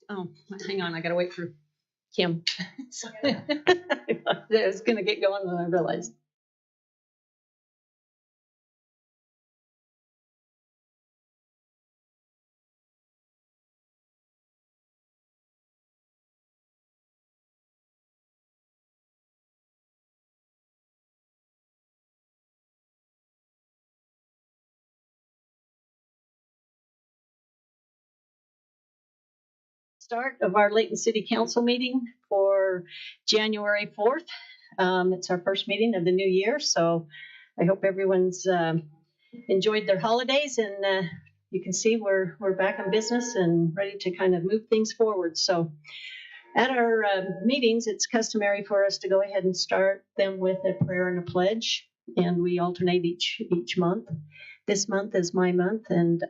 Oh, hang on, I gotta wait for Kim. I was gonna get going when I realized. Start of our Layton City Council meeting for January 4th. It's our first meeting of the new year, so I hope everyone's enjoyed their holidays, and you can see we're back in business and ready to kind of move things forward. So at our meetings, it's customary for us to go ahead and start them with a prayer and a pledge, and we alternate each month. This month is my month, and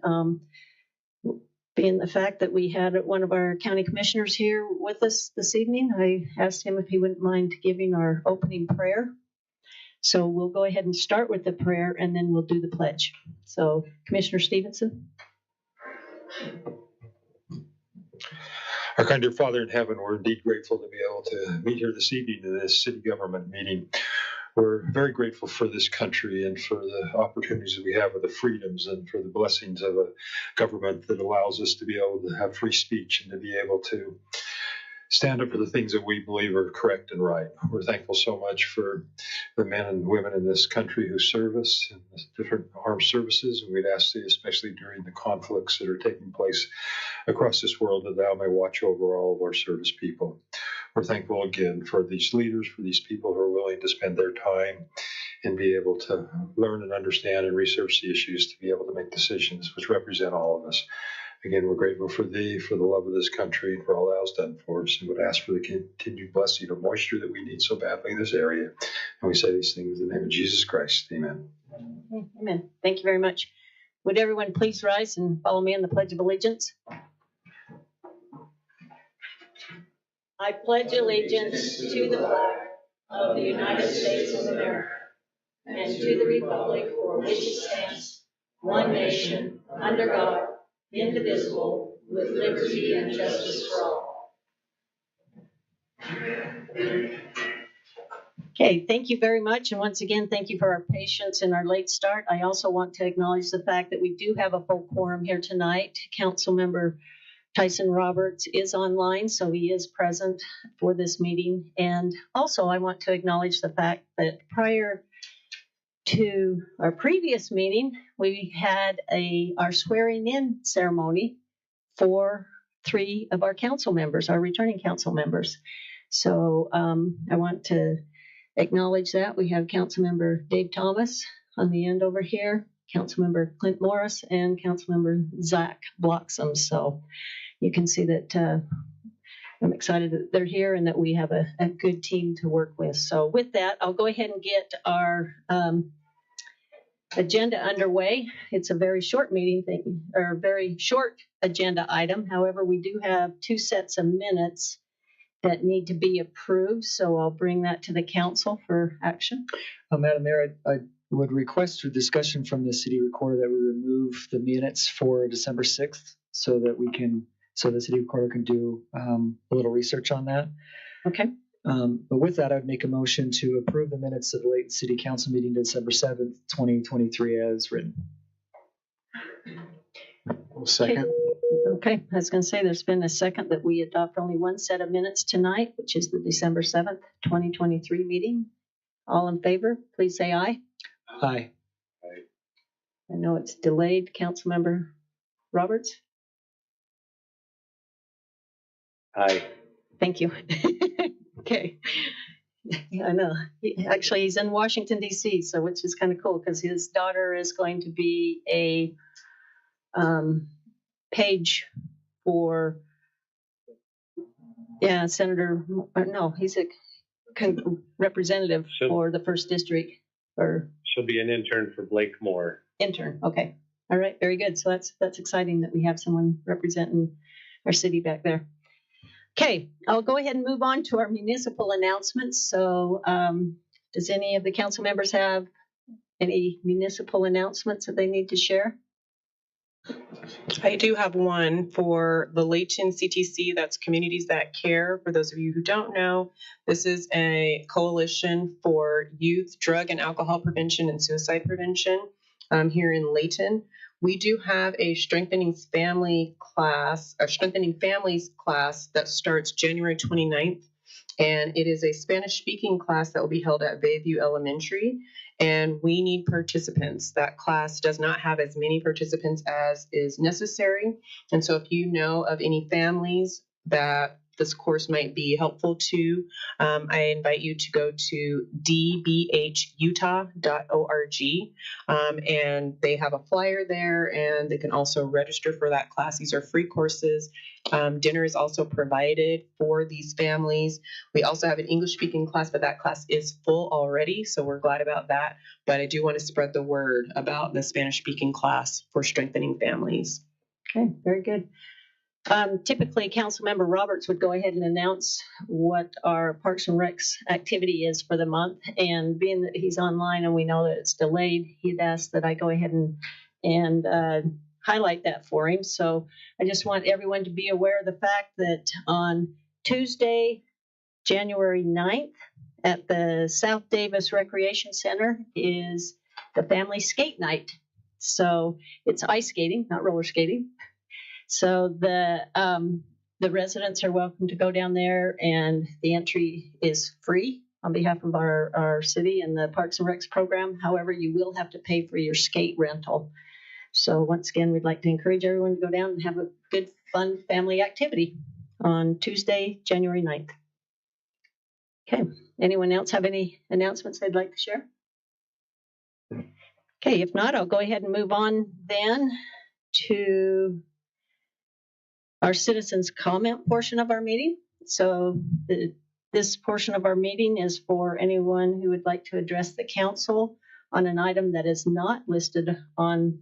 being the fact that we had one of our county commissioners here with us this evening, I asked him if he wouldn't mind giving our opening prayer. So we'll go ahead and start with the prayer, and then we'll do the pledge. So Commissioner Stevenson. Our kind dear Father in heaven, we're indeed grateful to be able to meet here this evening in this city government meeting. We're very grateful for this country and for the opportunities that we have with the freedoms and for the blessings of a government that allows us to be able to have free speech and to be able to stand up for the things that we believe are correct and right. We're thankful so much for the men and women in this country who serve us in the different armed services, and we'd ask thee, especially during the conflicts that are taking place across this world, that thou may watch over all of our service people. We're thankful again for these leaders, for these people who are willing to spend their time and be able to learn and understand and research the issues to be able to make decisions which represent all of us. Again, we're grateful for thee, for the love of this country, and for all thou hast done for us, and would ask for the continued blessing of moisture that we need so badly in this area. And we say these things in the name of Jesus Christ. Amen. Amen. Thank you very much. Would everyone please rise and follow me in the Pledge of Allegiance? I pledge allegiance to the flag of the United States of America and to the republic for which it stands, one nation, under God, indivisible, with liberty and justice for all. Okay, thank you very much. And once again, thank you for our patience and our late start. I also want to acknowledge the fact that we do have a full quorum here tonight. Councilmember Tyson Roberts is online, so he is present for this meeting. And also, I want to acknowledge the fact that prior to our previous meeting, we had our swearing-in ceremony for 3 of our council members, our returning council members. So I want to acknowledge that. We have Councilmember Dave Thomas on the end over here, Councilmember Clint Morris, and Councilmember Zach Bloxham. So you can see that I'm excited that they're here and that we have a good team to work with. So with that, I'll go ahead and get our agenda underway. It's a very short meeting thing, or a very short agenda item. However, we do have 2 sets of minutes that need to be approved. So I'll bring that to the council for action. Madam Mayor, I would request for discussion from the city recorder that we remove the minutes for December 6th so the city recorder can do a little research on that. Okay. But with that, I would make a motion to approve the minutes of the Layton City Council meeting December 7th, 2023 as written. Second. Okay, I was going to say there's been a second that we adopt only 1 set of minutes tonight, which is the December 7th, 2023 meeting. All in favor, please say aye. Aye. I know it's delayed. Councilmember Roberts? Aye. Thank you. Okay. Yeah, I know. Actually, he's in Washington, D.C., so which is kind of cool because his daughter is going to be a page for, Senator, no, he's a representative for the 1st District. She'll be an intern for Blake Moore. Intern, okay. All right, very good. So that's exciting that we have someone representing our city back there. Okay, I'll go ahead and move on to our municipal announcements. So does any of the council members have any municipal announcements that they need to share? I do have one for the Layton CTC, that's Communities That Care. For those of you who don't know, this is a coalition for youth drug and alcohol prevention and suicide prevention here in Layton. We do have a Strengthening Families class that starts January 29th. And it is a Spanish-speaking class that will be held at Bayview Elementary. And we need participants. That class does not have as many participants as is necessary. And so if you know of any families that this course might be helpful to, I invite you to go to dbhutah.org. And they have a flyer there, and they can also register for that class. These are free courses. Dinner is also provided for these families. We also have an English-speaking class, but that class is full already, so we're glad about that. But I do want to spread the word about the Spanish-speaking class for Strengthening Families. Okay, very good. Typically, Councilmember Roberts would go ahead and announce what our Parks and Recs activity is for the month. And being that he's online and we know that it's delayed, he'd asked that I go ahead and highlight that for him. So I just want everyone to be aware of the fact that on Tuesday, January 9th at the South Davis Recreation Center is the family skate night. So it's ice skating, not roller skating. So the residents are welcome to go down there, and the entry is free on behalf of our city and the Parks and Recs program. However, you will have to pay for your skate rental. So once again, we'd like to encourage everyone to go down and have a good, fun family activity on Tuesday, January 9th. Okay, anyone else have any announcements they'd like to share? Okay, if not, I'll go ahead and move on then to our citizens' comment portion of our meeting. So this portion of our meeting is for anyone who would like to address the council on an item that is not listed on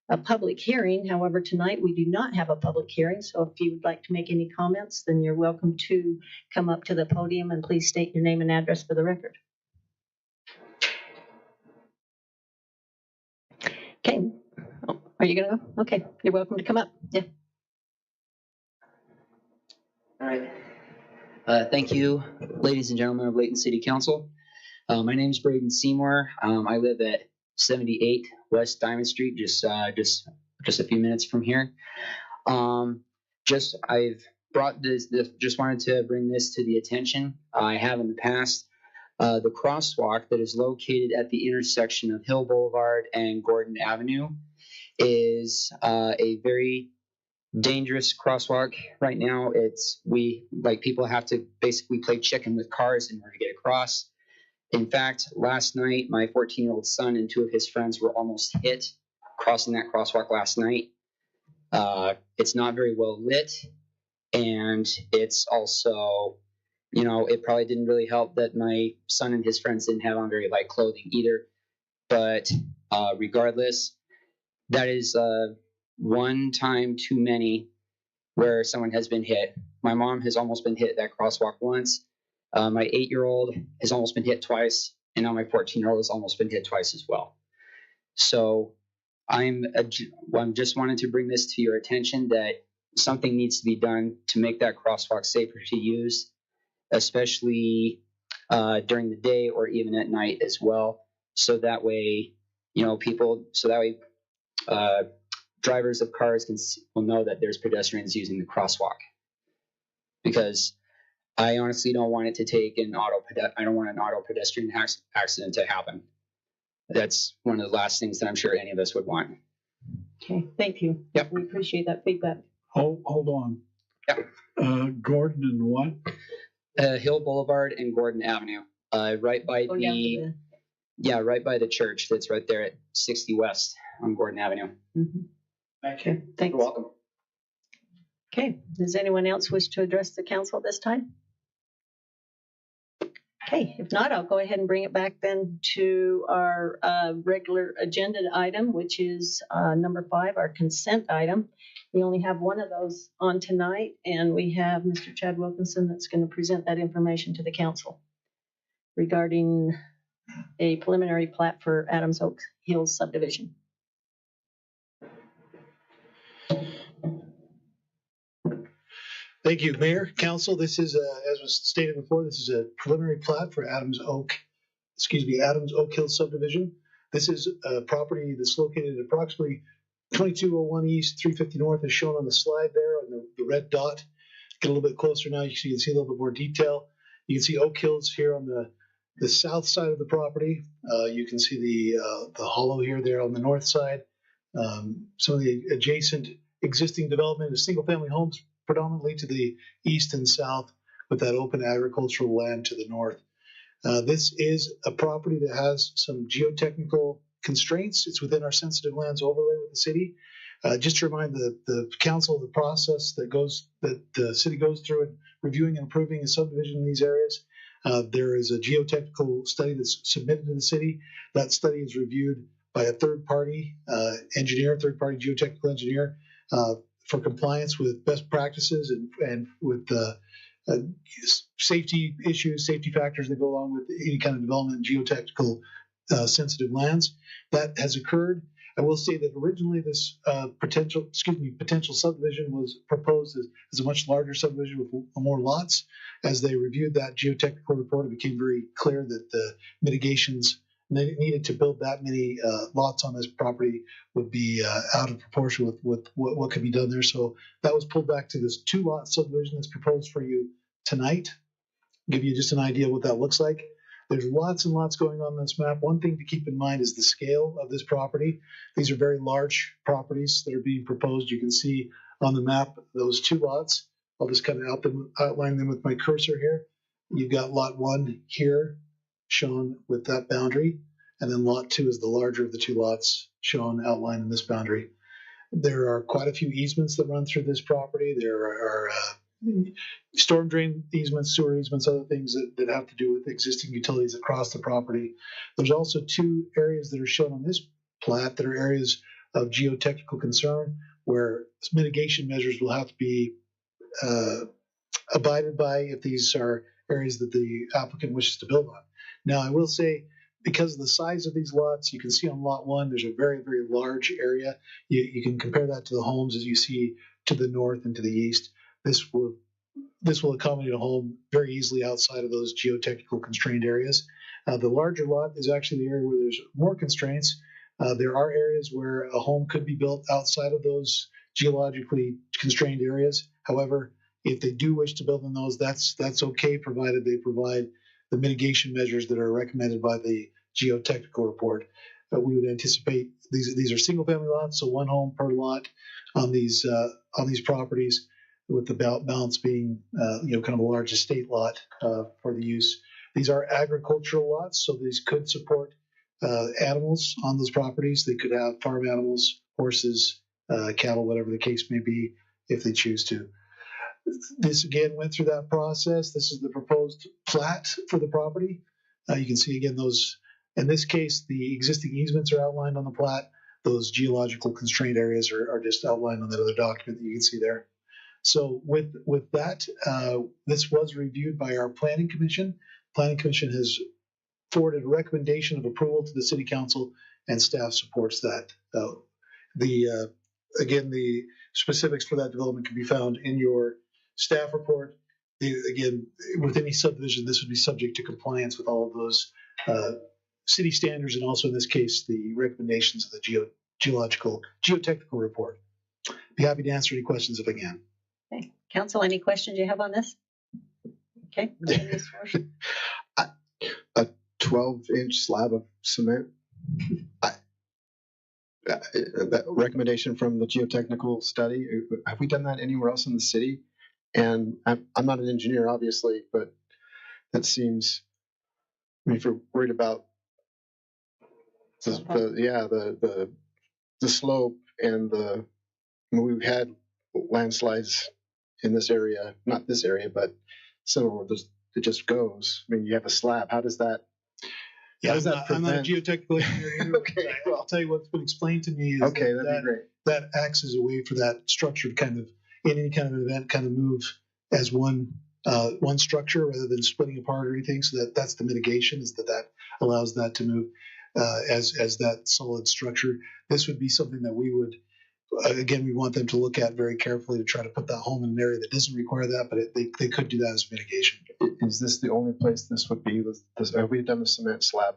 a public hearing. However, tonight we do not have a public hearing, so if you would like to make any comments, then you're welcome to come up to the podium and please state your name and address for the record. Okay, oh, are you gonna go? Okay, you're welcome to come up. Yeah. All right. Thank you, ladies and gentlemen of Layton City Council. My name is Braden Seymour. I live at 78 West Diamond Street, just a few minutes from here. I've brought this. Just wanted to bring this to the attention. I have in the past. The crosswalk that is located at the intersection of Hill Boulevard and Gordon Avenue is a very dangerous crosswalk right now. People have to basically play chicken with cars in order to get across. In fact, last night, my 14-year-old son and two of his friends were almost hit crossing that crosswalk last night. It's not very well lit, and it's also, it probably didn't really help that my son and his friends didn't have on very light clothing either. But regardless, that is one time too many where someone has been hit. My mom has almost been hit at that crosswalk once. My 8-year-old has almost been hit twice, and now my 14-year-old has almost been hit twice as well. So I'm just wanted to bring this to your attention that something needs to be done to make that crosswalk safer to use, especially during the day or even at night as well. So that way, drivers of cars will know that there's pedestrians using the crosswalk. Because I honestly don't want it to take I don't want an auto pedestrian accident to happen. That's one of the last things that I'm sure any of us would want. Okay, thank you. Yep. We appreciate that feedback. Hold on. Yep. Gordon and what? Hill Boulevard and Gordon Avenue, right by right by the church that's right there at 60 West on Gordon Avenue. Mm-hmm. Okay, thanks. You're welcome. Okay, does anyone else wish to address the council this time? Okay, if not, I'll go ahead and bring it back then to our regular agenda item, which is number 5, our consent item. We only have one of those on tonight, and we have Mr. Chad Wilkinson that's going to present that information to the council regarding a preliminary plat for Adams Oak Hills subdivision. Thank you, Mayor, Council. This is, as was stated before, this is a preliminary plat for Adams Oak Hills subdivision. This is a property that's located at approximately 2201 East, 350 North, as shown on the slide there on the red dot. Get a little bit closer now, so you can see a little bit more detail. You can see Oak Hills here on the south side of the property. You can see the hollow here there on the north side. Some of the adjacent existing development is single-family homes, predominantly to the east and south, with that open agricultural land to the north. This is a property that has some geotechnical constraints. It's within our sensitive lands overlay with the city. Just to remind the council of the process that the city goes through in reviewing and approving a subdivision in these areas. There is a geotechnical study that's submitted to the city. That study is reviewed by a third-party geotechnical engineer for compliance with best practices and with safety issues, safety factors that go along with any kind of development in geotechnical sensitive lands. That has occurred. I will say that originally this potential subdivision was proposed as a much larger subdivision with more lots. As they reviewed that geotechnical report, it became very clear that the mitigations needed to build that many lots on this property would be out of proportion with what could be done there. So that was pulled back to this 2-lot subdivision that's proposed for you tonight. Give you just an idea what that looks like. There's lots and lots going on this map. One thing to keep in mind is the scale of this property. These are very large properties that are being proposed. You can see on the map those 2 lots. I'll just kind of outline them with my cursor here. You've got lot 1 here shown with that boundary, and then lot 2 is the larger of the 2 lots shown outlined in this boundary. There are quite a few easements that run through this property. There are storm drain easements, sewer easements, other things that have to do with existing utilities across the property. There's also 2 areas that are shown on this plat that are areas of geotechnical concern where mitigation measures will have to be abided by if these are areas that the applicant wishes to build on. Now, I will say, because of the size of these lots, you can see on lot 1, there's a very, very large area. You can compare that to the homes as you see to the north and to the east. This will accommodate a home very easily outside of those geotechnical constrained areas. The larger lot is actually the area where there's more constraints. There are areas where a home could be built outside of those geologically constrained areas. However, if they do wish to build in those, that's okay, provided they provide the mitigation measures that are recommended by the geotechnical report. We would anticipate these are single-family lots, so 1 home per lot on these properties, with the balance being kind of a large estate lot for the use. These are agricultural lots, so these could support animals on those properties. They could have farm animals, horses, cattle, whatever the case may be, if they choose to. This again went through that process. This is the proposed plat for the property. You can see again those, in this case, the existing easements are outlined on the plat. Those geological constrained areas are just outlined on that other document that you can see there. So with that, this was reviewed by our Planning Commission. Planning Commission has forwarded a recommendation of approval to the City Council, and staff supports that. Again, the specifics for that development can be found in your staff report. Again, with any subdivision, this would be subject to compliance with all of those city standards, and also in this case, the recommendations of the geotechnical report. Be happy to answer any questions if I can. Okay. Council, any questions you have on this? Okay. A 12-inch slab of cement. That recommendation from the geotechnical study, have we done that anywhere else in the city? And I'm not an engineer, obviously, but that seems, I mean, if we're worried about the slope and we've had landslides in this area, not this area, but somewhere where it just goes. I mean, you have a slab. How does that? Yeah, I'm not a geotechnical engineer either. Okay, well, I'll tell you what's been explained to me is that'd be great. That acts as a way for that structure to kind of, in any kind of event, kind of move as one structure rather than splitting apart or anything. So that's the mitigation, is that allows that to move as that solid structure. This would be something that we would, again, we want them to look at very carefully to try to put that home in an area that doesn't require that, but they could do that as mitigation. Is this the only place this would be? Have we done the cement slab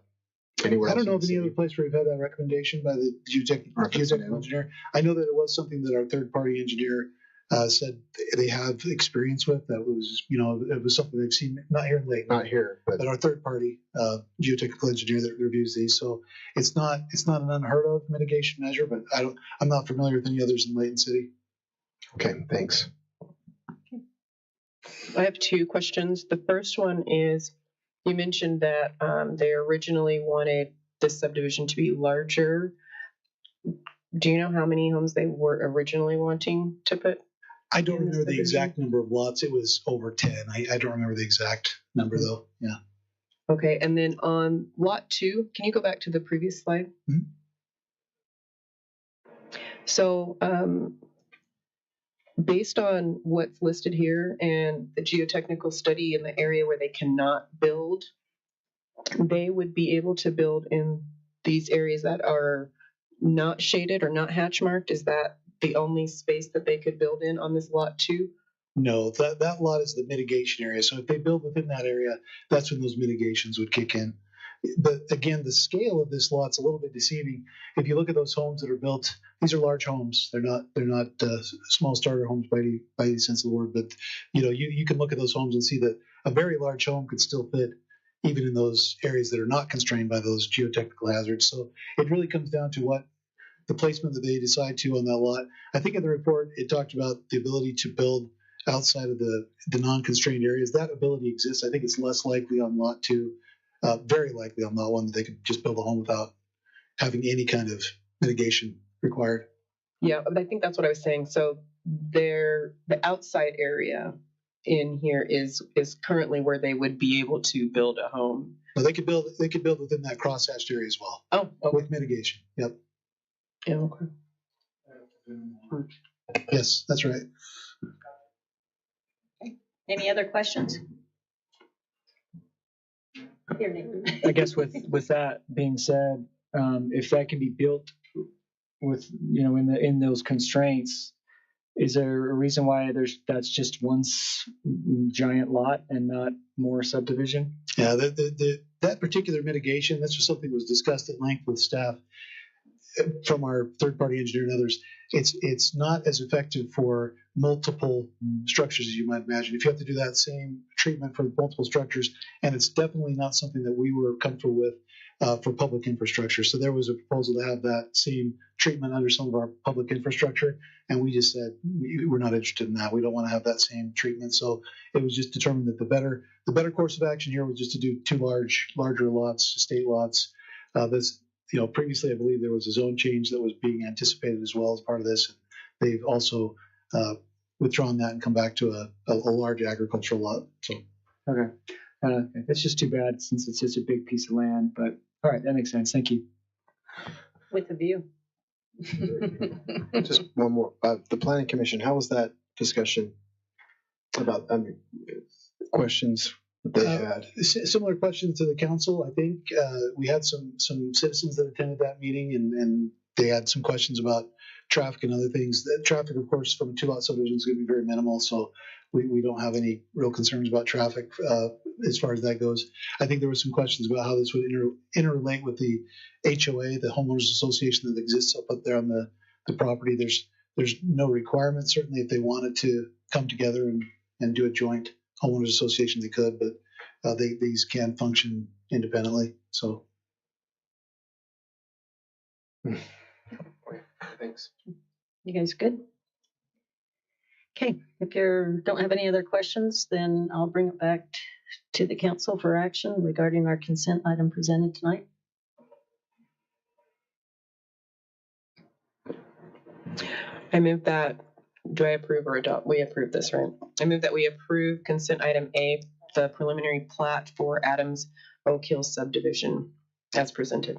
anywhere else? I don't know of any other place where we've had that recommendation by the geotechnical engineer. I know that it was something that our third-party engineer said they have experience with. That was, it was something they've seen, not here in Layton. Not here, but our third-party geotechnical engineer that reviews these. So it's not an unheard of mitigation measure, but I'm not familiar with any others in Layton City. Okay, thanks. I have 2 questions. The first one is, you mentioned that they originally wanted this subdivision to be larger. Do you know how many homes they were originally wanting to put? I don't remember the exact number of lots. It was over 10. I don't remember the exact number though. Yeah. Okay, and then on lot 2, can you go back to the previous slide? Mm-hmm. So, based on what's listed here and the geotechnical study in the area where they cannot build, they would be able to build in these areas that are not shaded or not hatch marked? Is that the only space that they could build in on this lot too? No, that lot is the mitigation area. So if they build within that area, that's when those mitigations would kick in. But again, the scale of this lot's a little bit deceiving. If you look at those homes that are built, these are large homes. They're not small starter homes by any sense of the word. But you can look at those homes and see that a very large home could still fit even in those areas that are not constrained by those geotechnical hazards. So it really comes down to what the placement that they decide to on that lot. I think in the report it talked about the ability to build outside of the non-constrained areas. That ability exists. I think it's less likely on lot 2, very likely on lot 1 that they could just build a home without having any kind of mitigation required. Yeah, I think that's what I was saying. So the outside area in here is currently where they would be able to build a home. No, they could build within that crosshatched area as well. Oh, okay. With mitigation. Yep. Yeah, okay. Yes, that's right. Any other questions? Here, Nathan. I guess with that being said, if that can be built with in those constraints, is there a reason why that's just one giant lot and not more subdivision? Yeah, that particular mitigation, that's just something that was discussed at length with staff from our third-party engineer and others. It's not as effective for multiple structures as you might imagine. If you have to do that same treatment for multiple structures, and it's definitely not something that we were comfortable with for public infrastructure. So there was a proposal to have that same treatment under some of our public infrastructure, and we just said we're not interested in that. We don't want to have that same treatment. So it was just determined that the better course of action here was just to do two larger lots, estate lots. Previously, I believe there was a zone change that was being anticipated as well as part of this. They've also withdrawn that and come back to a large agricultural lot. So, okay, it's just too bad since it's such a big piece of land. But all right, that makes sense. Thank you. With a view. Just one more. The planning commission, how was that discussion about questions that they had? Similar questions to the council. I think we had some citizens that attended that meeting, and they had some questions about traffic and other things. The traffic, of course, from a 2-lot subdivision is going to be very minimal, so we don't have any real concerns about traffic as far as that goes. I think there were some questions about how this would interrelate with the HOA, the homeowners association that exists up there on the property. There's no requirement. Certainly, if they wanted to come together and do a joint homeowners association, they could, but these can function independently. So, Thanks. You guys good? Okay, if you don't have any other questions, then I'll bring it back to the council for action regarding our consent item presented tonight. I move that, do I approve or adopt? We approve this, right? I move that we approve consent item A, the preliminary plat for Adams Oak Hill subdivision as presented.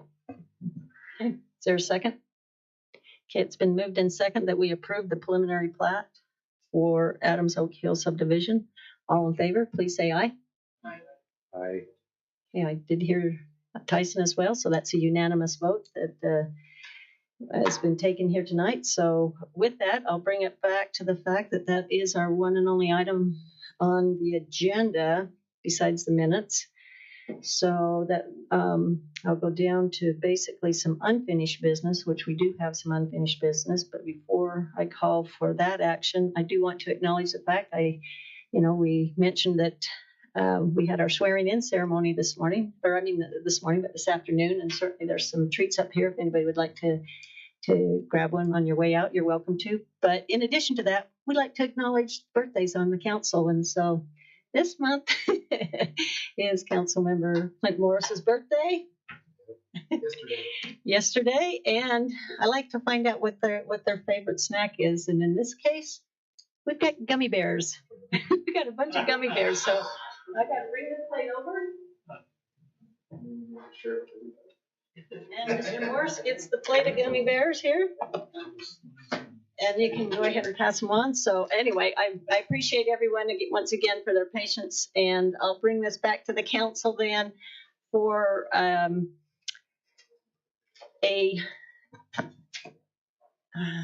Okay, is there a second? Okay, it's been moved and second that we approve the preliminary plat for Adams Oak Hill subdivision. All in favor, please say aye. Aye. Yeah, I did hear Tyson as well, so that's a unanimous vote that has been taken here tonight. So with that, I'll bring it back to the fact that that is our one and only item on the agenda besides the minutes. So that I'll go down to basically some unfinished business, which we do have some unfinished business. But before I call for that action, I do want to acknowledge the fact we mentioned that we had our swearing in ceremony this morning, but this afternoon. And certainly there's some treats up here if anybody would like to grab one on your way out, you're welcome to. But in addition to that, we like to acknowledge birthdays on the council. And so this month is Councilmember Clint Morris's birthday. Yesterday. And I like to find out what their favorite snack is. And in this case, we've got gummy bears. We've got a bunch of gummy bears. So I got to bring this plate over. Sure. And Mr. Morris gets the plate of gummy bears here. And you can go ahead and pass them on. So anyway, I appreciate everyone once again for their patience. And I'll bring this back to the council then for a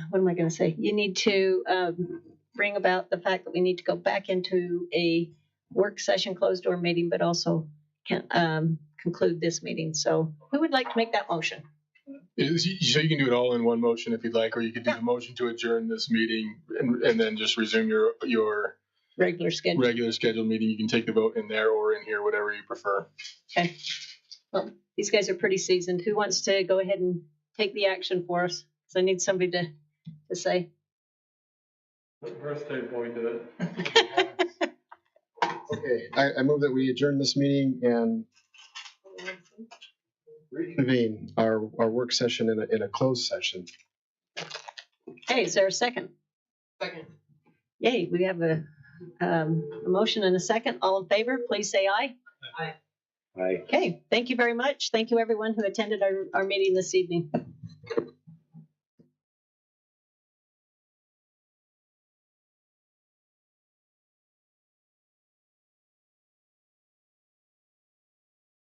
what am I gonna say? You need to, bring about the fact that we need to go back into a work session, closed door meeting, but also can, conclude this meeting. So who would like to make that motion? So you can do it all in one motion if you'd like, or you could do the motion to adjourn this meeting and then just resume your Regular schedule. regular scheduled meeting. You can take the vote in there or in here, whatever you prefer. Okay. Well, these guys are pretty seasoned. Who wants to go ahead and take the action for us? So I need somebody to say. Let birthday boy do it. Okay, I move that we adjourn this meeting and reconvene our work session in a closed session. Hey, is there a second? Second. Yay, we have a motion and a second. All in favor, please say aye. Aye. Okay, thank you very much. Thank you everyone who attended our meeting this evening.